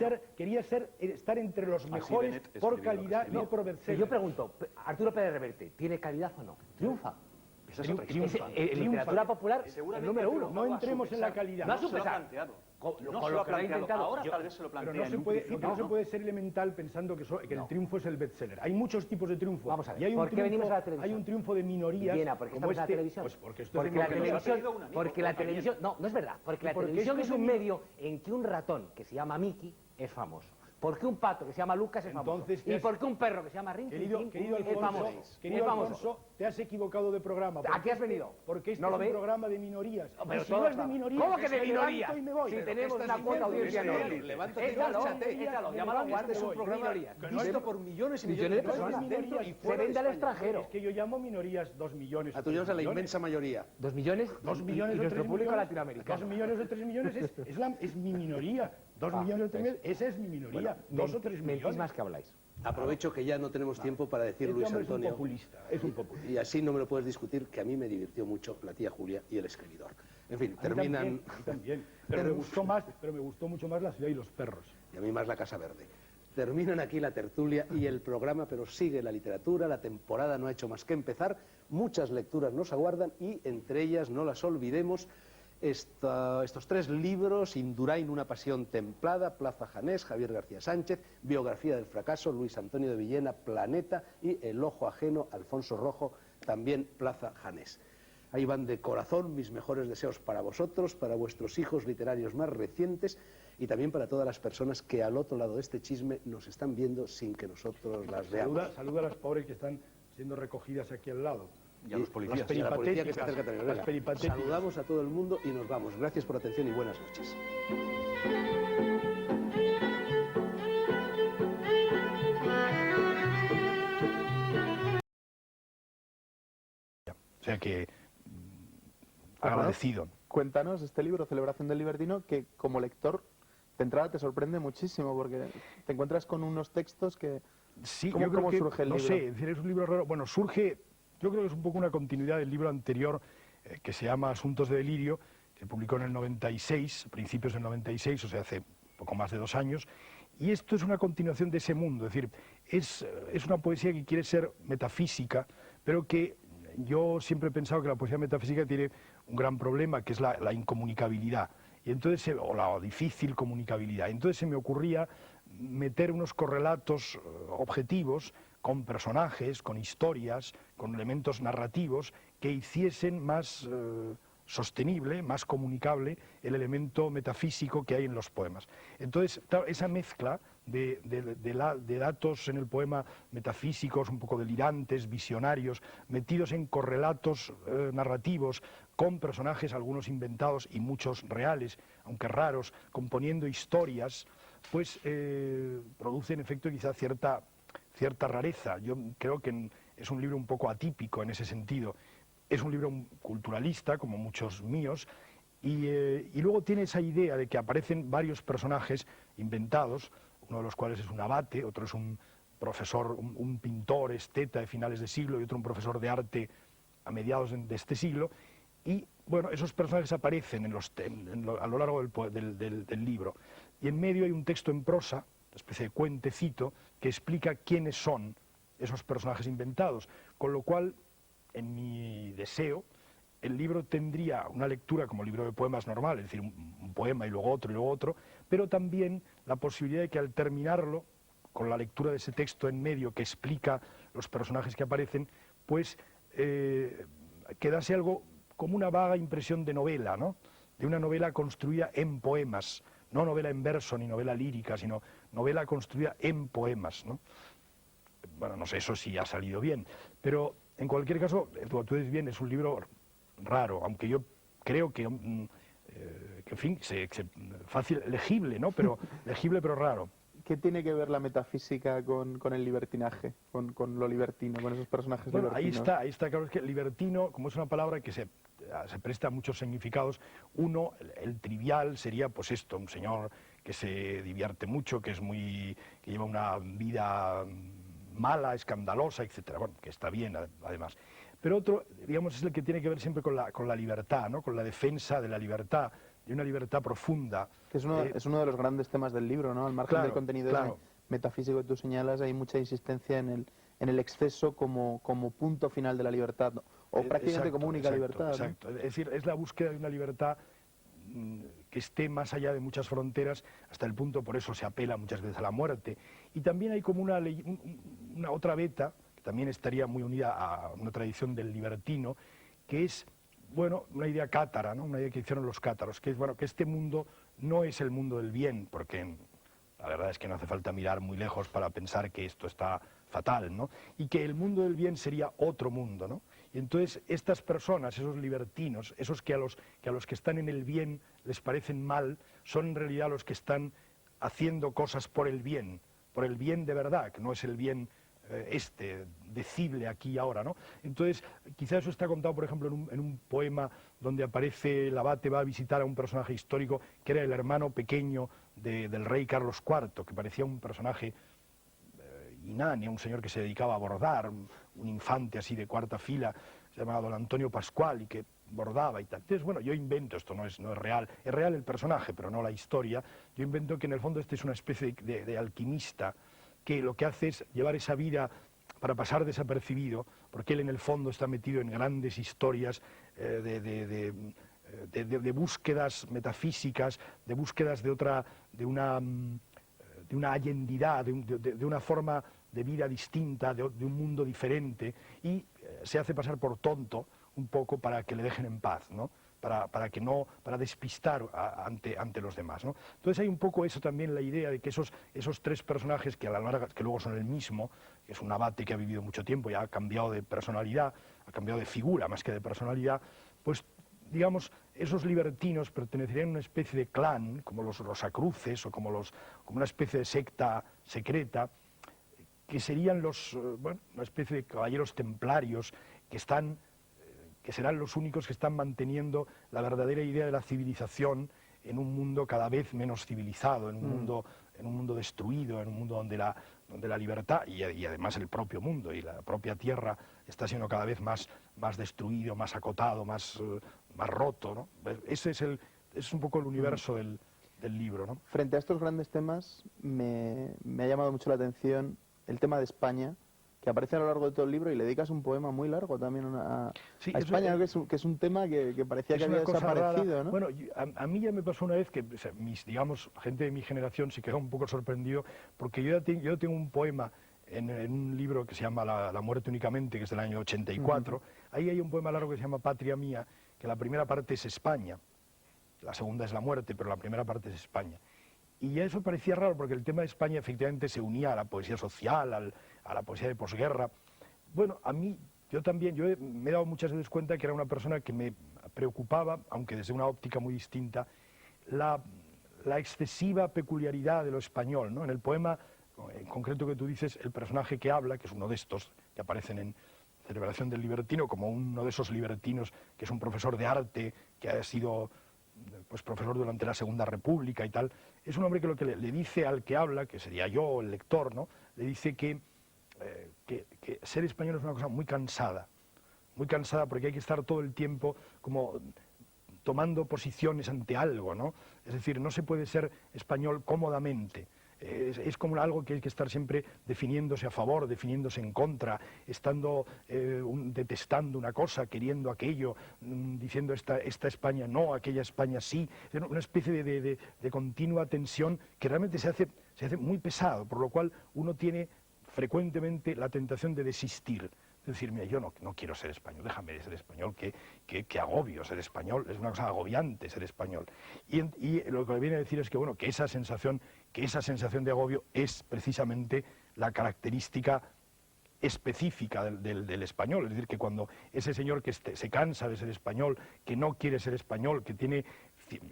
estar entre los mejores Bennett por escribió lo que calidad, escribió. no por Si bestseller. yo pregunto, Arturo Pérez Reverte, ¿tiene calidad o no? Triunfa. Esa es otra Triunfa. historia. En literatura popular, el Seguramente número uno. triunfaba No a entremos su en la pesar. calidad. No a No su se lo ha pesar. planteado. Con No lo se lo que ha lo ha planteado. intentado. Ahora Yo- tal vez se lo Pero plantea no se en un puede, principio. no se puede ser elemental pensando que el triunfo es el bestseller. Hay muchos tipos de triunfo. Vamos a ver, Y hay un ¿por qué triunfo, venimos a la televisión? hay un triunfo de minorías. Viena, ¿por qué como estamos en la televisión? Pues porque esto porque es la porque nos ha televisión, pedido un amigo, porque la también. televisión, no es verdad, porque la porque televisión esto es es un un- medio en que un ratón que se llama Mickey es famoso. ¿Por qué un pato que se llama Lucas es famoso? Entonces, ¿Y por qué un perro que se llama Rin Querido es famoso? Alfonso, te has equivocado de programa. ¿A qué has venido? Porque este ¿No lo es un ves? programa de minorías. Pero Y si no es de todos- minorías, ¿Cómo que de me minorías? levanto y me voy. Si Pero tenemos ¿qué una estás cuota diciendo? audiencia Échale, enorme. levántate y Échalo, márchate. échalo, Me llámalo a levanto y guardia, me es un voy. programa minorías. Visto por millones y millones de Millones de personas personas. dentro y Se fuera de vende al España. extranjero. Es que yo llamo minorías 2 millones. A tu llamas a la 3 millones. inmensa mayoría. 2 millones, 2 y millones o nuestro 3 público millones, latinoamericano. 2 millones o 3 millones es mi minoría. 2 millones o 3 millones, esa es mi minoría. 2 o 3 Mentís millones. más que habláis. Aprovecho que ya no tenemos tiempo para decir, Este Luis hombre Antonio, es un populista, es un populista. y así no me lo puedes discutir, que a mí me divirtió mucho la tía Julia y el escribidor. En fin, A mí terminan... también, a mí también. Pero me gustó mucho más La ciudad y los perros. Y a mí más la Casa Verde. Terminan aquí la tertulia y el programa, pero sigue la literatura, la temporada no ha hecho más que empezar, muchas lecturas nos aguardan y entre ellas, no las olvidemos, estos 3 libros: Indurain, una pasión templada, Plaza Janés, Javier García Sánchez, Biografía del fracaso, Luis Antonio de Villena, Planeta, y El ojo ajeno, Alfonso Rojo, también Plaza Janés. Ahí van de corazón mis mejores deseos para vosotros, para vuestros hijos literarios más recientes y también para todas las personas que al otro lado de este chisme nos están viendo sin que nosotros las veamos. Saluda a las pobres que están siendo recogidas aquí al lado. Y a los policías. Y a la policía que está cerca también. Las Venga, peripatéticas. saludamos a todo el mundo y nos vamos. Gracias por la atención y buenas noches. O sea que agradecido. Cuéntanos este libro, Celebración del Libertino, que como lector de entrada te sorprende muchísimo porque te encuentras con unos textos que... Sí, ¿Cómo- yo creo cómo que, surge el no libro? sé, es decir, es un libro raro. Bueno, surge, yo creo que es un poco una continuidad del libro anterior que se llama Asuntos de Delirio, que publicó en el 96, principios del 96, o sea, hace poco más de 2 años. Y esto es una continuación de ese mundo, es decir, es una poesía que quiere ser metafísica, pero que yo siempre he pensado que la poesía metafísica tiene un gran problema, que es la incomunicabilidad, y entonces, o la difícil comunicabilidad. Entonces se me ocurría meter unos correlatos objetivos con personajes, con historias, con elementos narrativos que hiciesen más sostenible, más comunicable el elemento metafísico que hay en los poemas. Entonces, claro, esa mezcla de datos en el poema metafísicos, un poco delirantes, visionarios, metidos en correlatos narrativos con personajes, algunos inventados y muchos reales, aunque raros, componiendo historias, pues produce en efecto quizá cierta rareza. Yo creo que es un libro un poco atípico en ese sentido. Es un libro culturalista, como muchos míos, y luego tiene esa idea de que aparecen varios personajes inventados, uno de los cuales es un abate, otro es un profesor, un pintor, esteta de finales de siglo, y otro un profesor de arte a mediados de este siglo, y bueno, esos personajes aparecen a lo largo del libro. Y en medio hay un texto en prosa, una especie de cuentecito, que explica quiénes son esos personajes inventados, con lo cual, en mi deseo, el libro tendría una lectura como libro de poemas normal, es decir, un poema y luego otro, pero también la posibilidad de que al terminarlo, con la lectura de ese texto en medio que explica los personajes que aparecen, pues quedase algo como una vaga impresión de novela, ¿no? De una novela construida en poemas, no novela en verso ni novela lírica, sino novela construida en poemas, ¿no? Bueno, no sé, eso sí ha salido bien, pero en cualquier caso, tú dices bien, es un libro raro, aunque yo creo que en fin, fácil, legible, ¿no? Pero legible pero raro. ¿Qué tiene que ver la metafísica con el libertinaje, con lo libertino, con esos personajes Bueno, libertinos? ahí está, claro, es que libertino, como es una palabra que se presta a muchos significados, uno, el trivial sería pues esto, un señor que se divierte mucho, que lleva una vida mala, escandalosa, etcétera, bueno, que está bien además. Pero otro, digamos, es el que tiene que ver siempre con la libertad, ¿no? Con la defensa de la libertad, de una libertad profunda. Que es uno de los grandes temas del libro, ¿no? Al margen Claro, del contenido claro. metafísico que tú señalas, hay mucha insistencia en el exceso como punto final de la libertad, ¿no? O prácticamente Exacto, como única exacto, libertad, ¿no? Exacto, es decir, es la búsqueda de una libertad que esté más allá de muchas fronteras, hasta el punto, por eso se apela muchas veces a la muerte. Y también hay como una otra veta, que también estaría muy unida a una tradición del libertino, que es, bueno, una idea cátara, ¿no? Una idea que hicieron los cátaros, que es, bueno, que este mundo no es el mundo del bien, porque la verdad es que no hace falta mirar muy lejos para pensar que esto está fatal, ¿no? Y que el mundo del bien sería otro mundo, ¿no? Y entonces estas personas, esos libertinos, esos que a los que están en el bien les parecen mal, son en realidad los que están haciendo cosas por el bien de verdad, que no es el bien decible aquí y ahora, ¿no? Entonces, quizá eso está contado, por ejemplo, en un poema donde aparece el abate va a visitar a un personaje histórico que era el hermano pequeño del rey Carlos IV, que parecía un personaje ináneo, un señor que se dedicaba a bordar, un infante así de cuarta fila, se llamaba don Antonio Pascual y que bordaba y tal. Entonces, bueno, yo invento, esto no es real, es real el personaje, pero no la historia. Yo invento que en el fondo este es una especie de alquimista que lo que hace es llevar esa vida para pasar desapercibido, porque él en el fondo está metido en grandes historias de búsquedas metafísicas, de búsquedas de una allendidad, de una forma de vida distinta, de un mundo diferente, y se hace pasar por tonto un poco para que le dejen en paz, ¿no? Para despistar ante los demás, ¿no? Entonces hay un poco eso también, la idea de que esos tres personajes que a la larga, que luego son el mismo, que es un abate que ha vivido mucho tiempo y ha cambiado de personalidad, ha cambiado de figura más que de personalidad, pues digamos, esos libertinos pertenecerían a una especie de clan, como los rosacruces o como una especie de secta secreta, que serían una especie de caballeros templarios que serán los únicos que están manteniendo la verdadera idea de la civilización en un mundo cada vez menos civilizado, en un mundo destruido, en un mundo donde la libertad y además el propio mundo y la propia tierra está siendo cada vez más destruido, más acotado, más roto, ¿no? Ese es un poco el universo del libro, ¿no? Frente a estos grandes temas, me ha llamado mucho la atención el tema de España, que aparece a lo largo de todo el libro, y le dedicas un poema muy largo también a España, que es un tema que parecía que había desaparecido, rara, ¿no? Bueno, a mí ya me pasó una vez que, o sea, digamos, gente de mi generación se quedó un poco sorprendido, porque yo tengo un poema en un libro que se llama La muerte únicamente, que es del año 84, ahí hay un poema largo que se llama Patria mía, que la primera parte es España, la segunda es la muerte, pero la primera parte es España. Y ya eso parecía raro, porque el tema de España efectivamente se unía a la poesía social, a la poesía de posguerra. Bueno, a mí, yo me he dado muchas veces cuenta que era una persona que me preocupaba, aunque desde una óptica muy distinta, la excesiva peculiaridad de lo español, ¿no? En el poema, en concreto que tú dices, el personaje que habla, que es uno de estos que aparecen en Celebración del Libertino, como uno de esos libertinos que es un profesor de arte, que ha sido pues profesor durante la Segunda República y tal, es un hombre que lo que le dice al que habla, que sería yo, el lector, ¿no? Le dice que ser español es una cosa muy cansada porque hay que estar todo el tiempo como tomando posiciones ante algo, ¿no? Es decir, no se puede ser español cómodamente. Es como algo que hay que estar siempre definiéndose a favor, definiéndose en contra, detestando una cosa, queriendo aquello, diciendo esta España no, aquella España sí. Es una especie de continua tensión que realmente se hace muy pesado, por lo cual uno tiene frecuentemente la tentación de desistir. Es decir, mira, yo no quiero ser español, déjame de ser español, que agobio ser español, es una cosa agobiante ser español. Y lo que le viene a decir es que, bueno, que esa sensación de agobio es precisamente la característica específica del español. Es decir, que cuando ese señor que se cansa de ser español, que no quiere ser español, que tiene,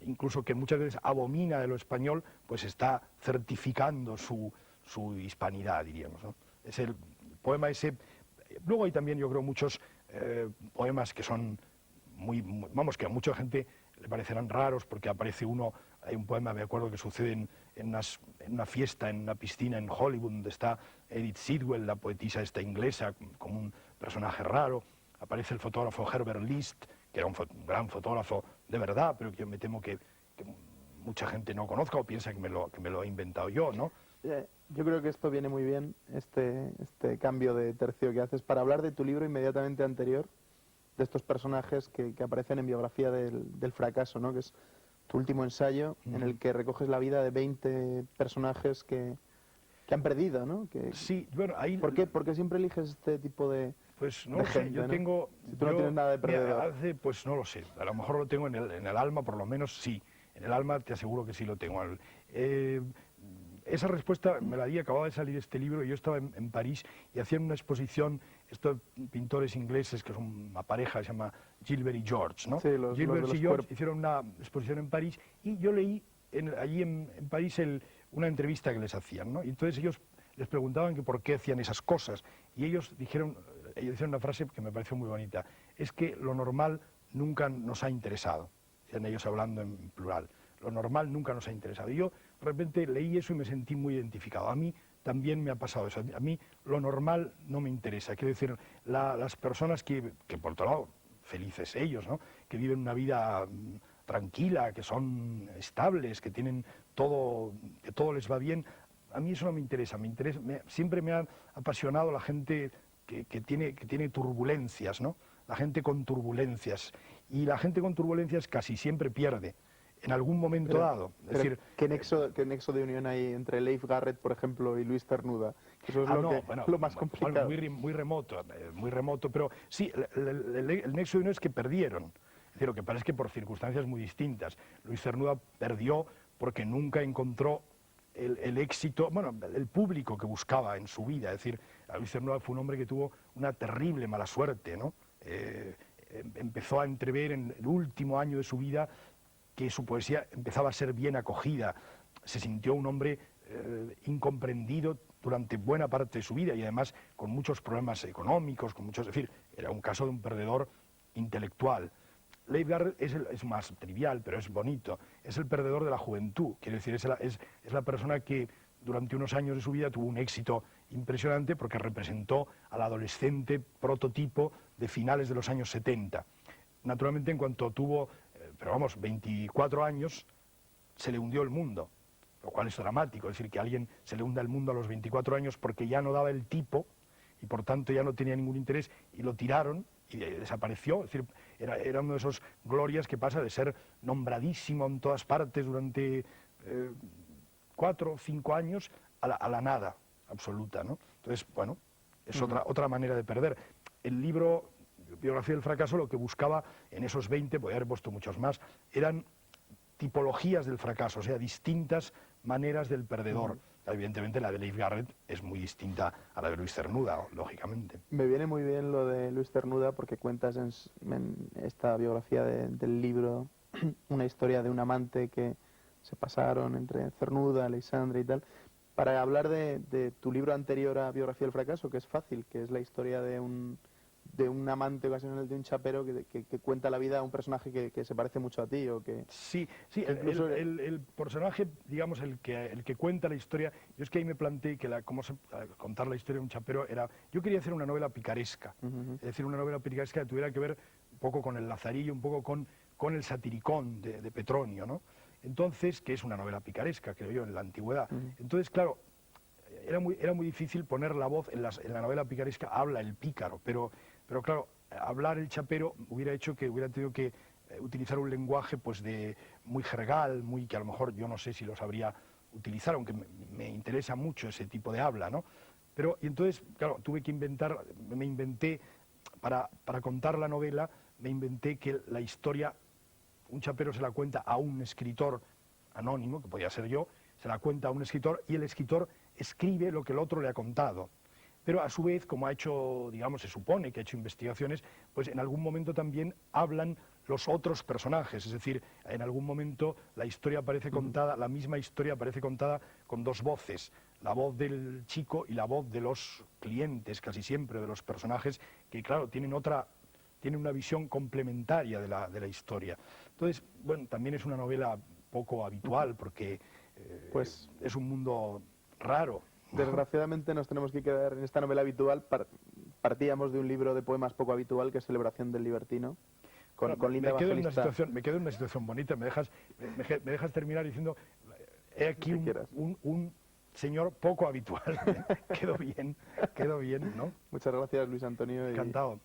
incluso que muchas veces abomina de lo español, pues está certificando su hispanidad, diríamos, ¿no? Es el poema ese. Luego hay también, yo creo, muchos poemas que son vamos, que a mucha gente le parecerán raros, porque aparece hay un poema, me acuerdo, que sucede en una fiesta, en una piscina en Hollywood, donde está Edith Sitwell, la poetisa esta inglesa, como un personaje raro. Aparece el fotógrafo Herbert List, que era un gran fotógrafo de verdad, pero que yo me temo que mucha gente no conozca o piensa que me lo he inventado yo, ¿no? Yo creo que esto viene muy bien, este cambio de tercio que haces, para hablar de tu libro inmediatamente anterior, de estos personajes que aparecen en Biografía del fracaso, ¿no? Que es tu último ensayo, en el que recoges la vida de 20 personajes que han perdido, ¿no? Sí, bueno, ahí... ¿Por qué siempre eliges este tipo de...? Pues no lo sé, yo tengo... Si tú no tienes nada de perdedor. Pues no lo sé, a lo mejor lo tengo en el alma, por lo menos sí. En el alma te aseguro que sí lo tengo. esa respuesta me la di, acababa de salir este libro, y yo estaba en París y hacían una exposición, estos pintores ingleses, que son una pareja, se llama Gilbert y George, ¿no? Sí, los Gilbert de los y George cuerpos. hicieron una exposición en París y yo leí allí en París una entrevista que les hacían, ¿no? Y entonces ellos les preguntaban que por qué hacían esas cosas y ellos dijeron una frase que me pareció muy bonita, es que lo normal nunca nos ha interesado, sean ellos hablando en plural. Lo normal nunca nos ha interesado. Y yo de repente leí eso y me sentí muy identificado. A mí también me ha pasado eso. A mí lo normal no me interesa. Quiero decir, las personas que por otro lado, felices ellos, ¿no? Que viven una vida tranquila, que son estables, que tienen todo, que todo les va bien, a mí eso no me interesa. Siempre me ha apasionado la gente que tiene turbulencias, ¿no? La gente con turbulencias. Y la gente con turbulencias casi siempre pierde en algún momento dado. Es decir, ¿qué nexo de unión hay entre Leif Garrett, por ejemplo, y Luis Cernuda? Eso es lo más complicado. Muy remoto, pero sí, el nexo de unión es que perdieron. Es decir, lo que pasa es que por circunstancias muy distintas. Luis Cernuda perdió porque nunca encontró el éxito, bueno, el público que buscaba en su vida. Es decir, Luis Cernuda fue un hombre que tuvo una terrible mala suerte, ¿no? Empezó a entrever en el último año de su vida que su poesía empezaba a ser bien acogida. Se sintió un hombre incomprendido durante buena parte de su vida y además con muchos problemas económicos, es decir, era un caso de un perdedor intelectual. Leif Garrett es más trivial, pero es bonito. Es el perdedor de la juventud, quiere decir, es la persona que durante unos años de su vida tuvo un éxito impresionante porque representó al adolescente prototipo de finales de los años 70. Naturalmente, en cuanto tuvo, 24 años, se le hundió el mundo, lo cual es dramático, es decir, que a alguien se le hunda el mundo a los 24 años porque ya no daba el tipo y por tanto ya no tenía ningún interés y lo tiraron y desapareció. Es decir, era uno de esos glorias que pasa de ser nombradísimo en todas partes durante 4 o 5 años a la nada absoluta, ¿no? Entonces, bueno, es otra manera de perder. El libro Biografía del fracaso lo que buscaba en esos 20, podría haber puesto muchos más, eran tipologías del fracaso, o sea, distintas maneras del perdedor. Evidentemente la de Leif Garrett es muy distinta a la de Luis Cernuda, lógicamente. Me viene muy bien lo de Luis Cernuda porque cuentas en esta biografía del libro una historia de un amante que se pasaron entre Cernuda, Aleixandre y tal. Para hablar de tu libro anterior a Biografía del fracaso, que es fácil, que es la historia de un amante ocasional, de un chapero que cuenta la vida a un personaje que se parece mucho a ti o que... Sí, el personaje, digamos, el que cuenta la historia, yo es que ahí me planteé que contar la historia de un chapero era... Yo quería hacer una novela picaresca, es decir, una novela picaresca que tuviera que ver un poco con el Lazarillo, un poco con el satiricón de Petronio, ¿no? Entonces, que es una novela picaresca, creo yo, en la antigüedad. Entonces, claro, era muy difícil poner la voz en la novela picaresca, habla el pícaro, pero claro, hablar el chapero hubiera hecho que hubiera tenido que utilizar un lenguaje pues muy jergal, que a lo mejor yo no sé si lo sabría utilizar, aunque me interesa mucho ese tipo de habla, ¿no? Y entonces, claro, me inventé, para contar la novela, me inventé que la historia, un chapero se la cuenta a un escritor anónimo, que podía ser yo, se la cuenta a un escritor y el escritor escribe lo que el otro le ha contado. Pero a su vez, como ha hecho, digamos, se supone que ha hecho investigaciones, pues en algún momento también hablan los otros personajes, es decir, en algún momento la historia aparece contada, la misma historia aparece contada con dos voces, la voz del chico y la voz de los clientes, casi siempre, de los personajes, que claro, tienen una visión complementaria de la historia. Entonces, bueno, también es una novela poco habitual, porque Pues es un mundo raro. desgraciadamente nos tenemos que quedar en esta novela habitual. Partíamos de un libro de poemas poco habitual, que es Celebración del Libertino, con Linda Evangelista. Me quedo en una situación bonita, me dejas terminar diciendo, he aquí un señor poco habitual. Quedó bien, ¿no? Muchas gracias, Luis Antonio. Encantado.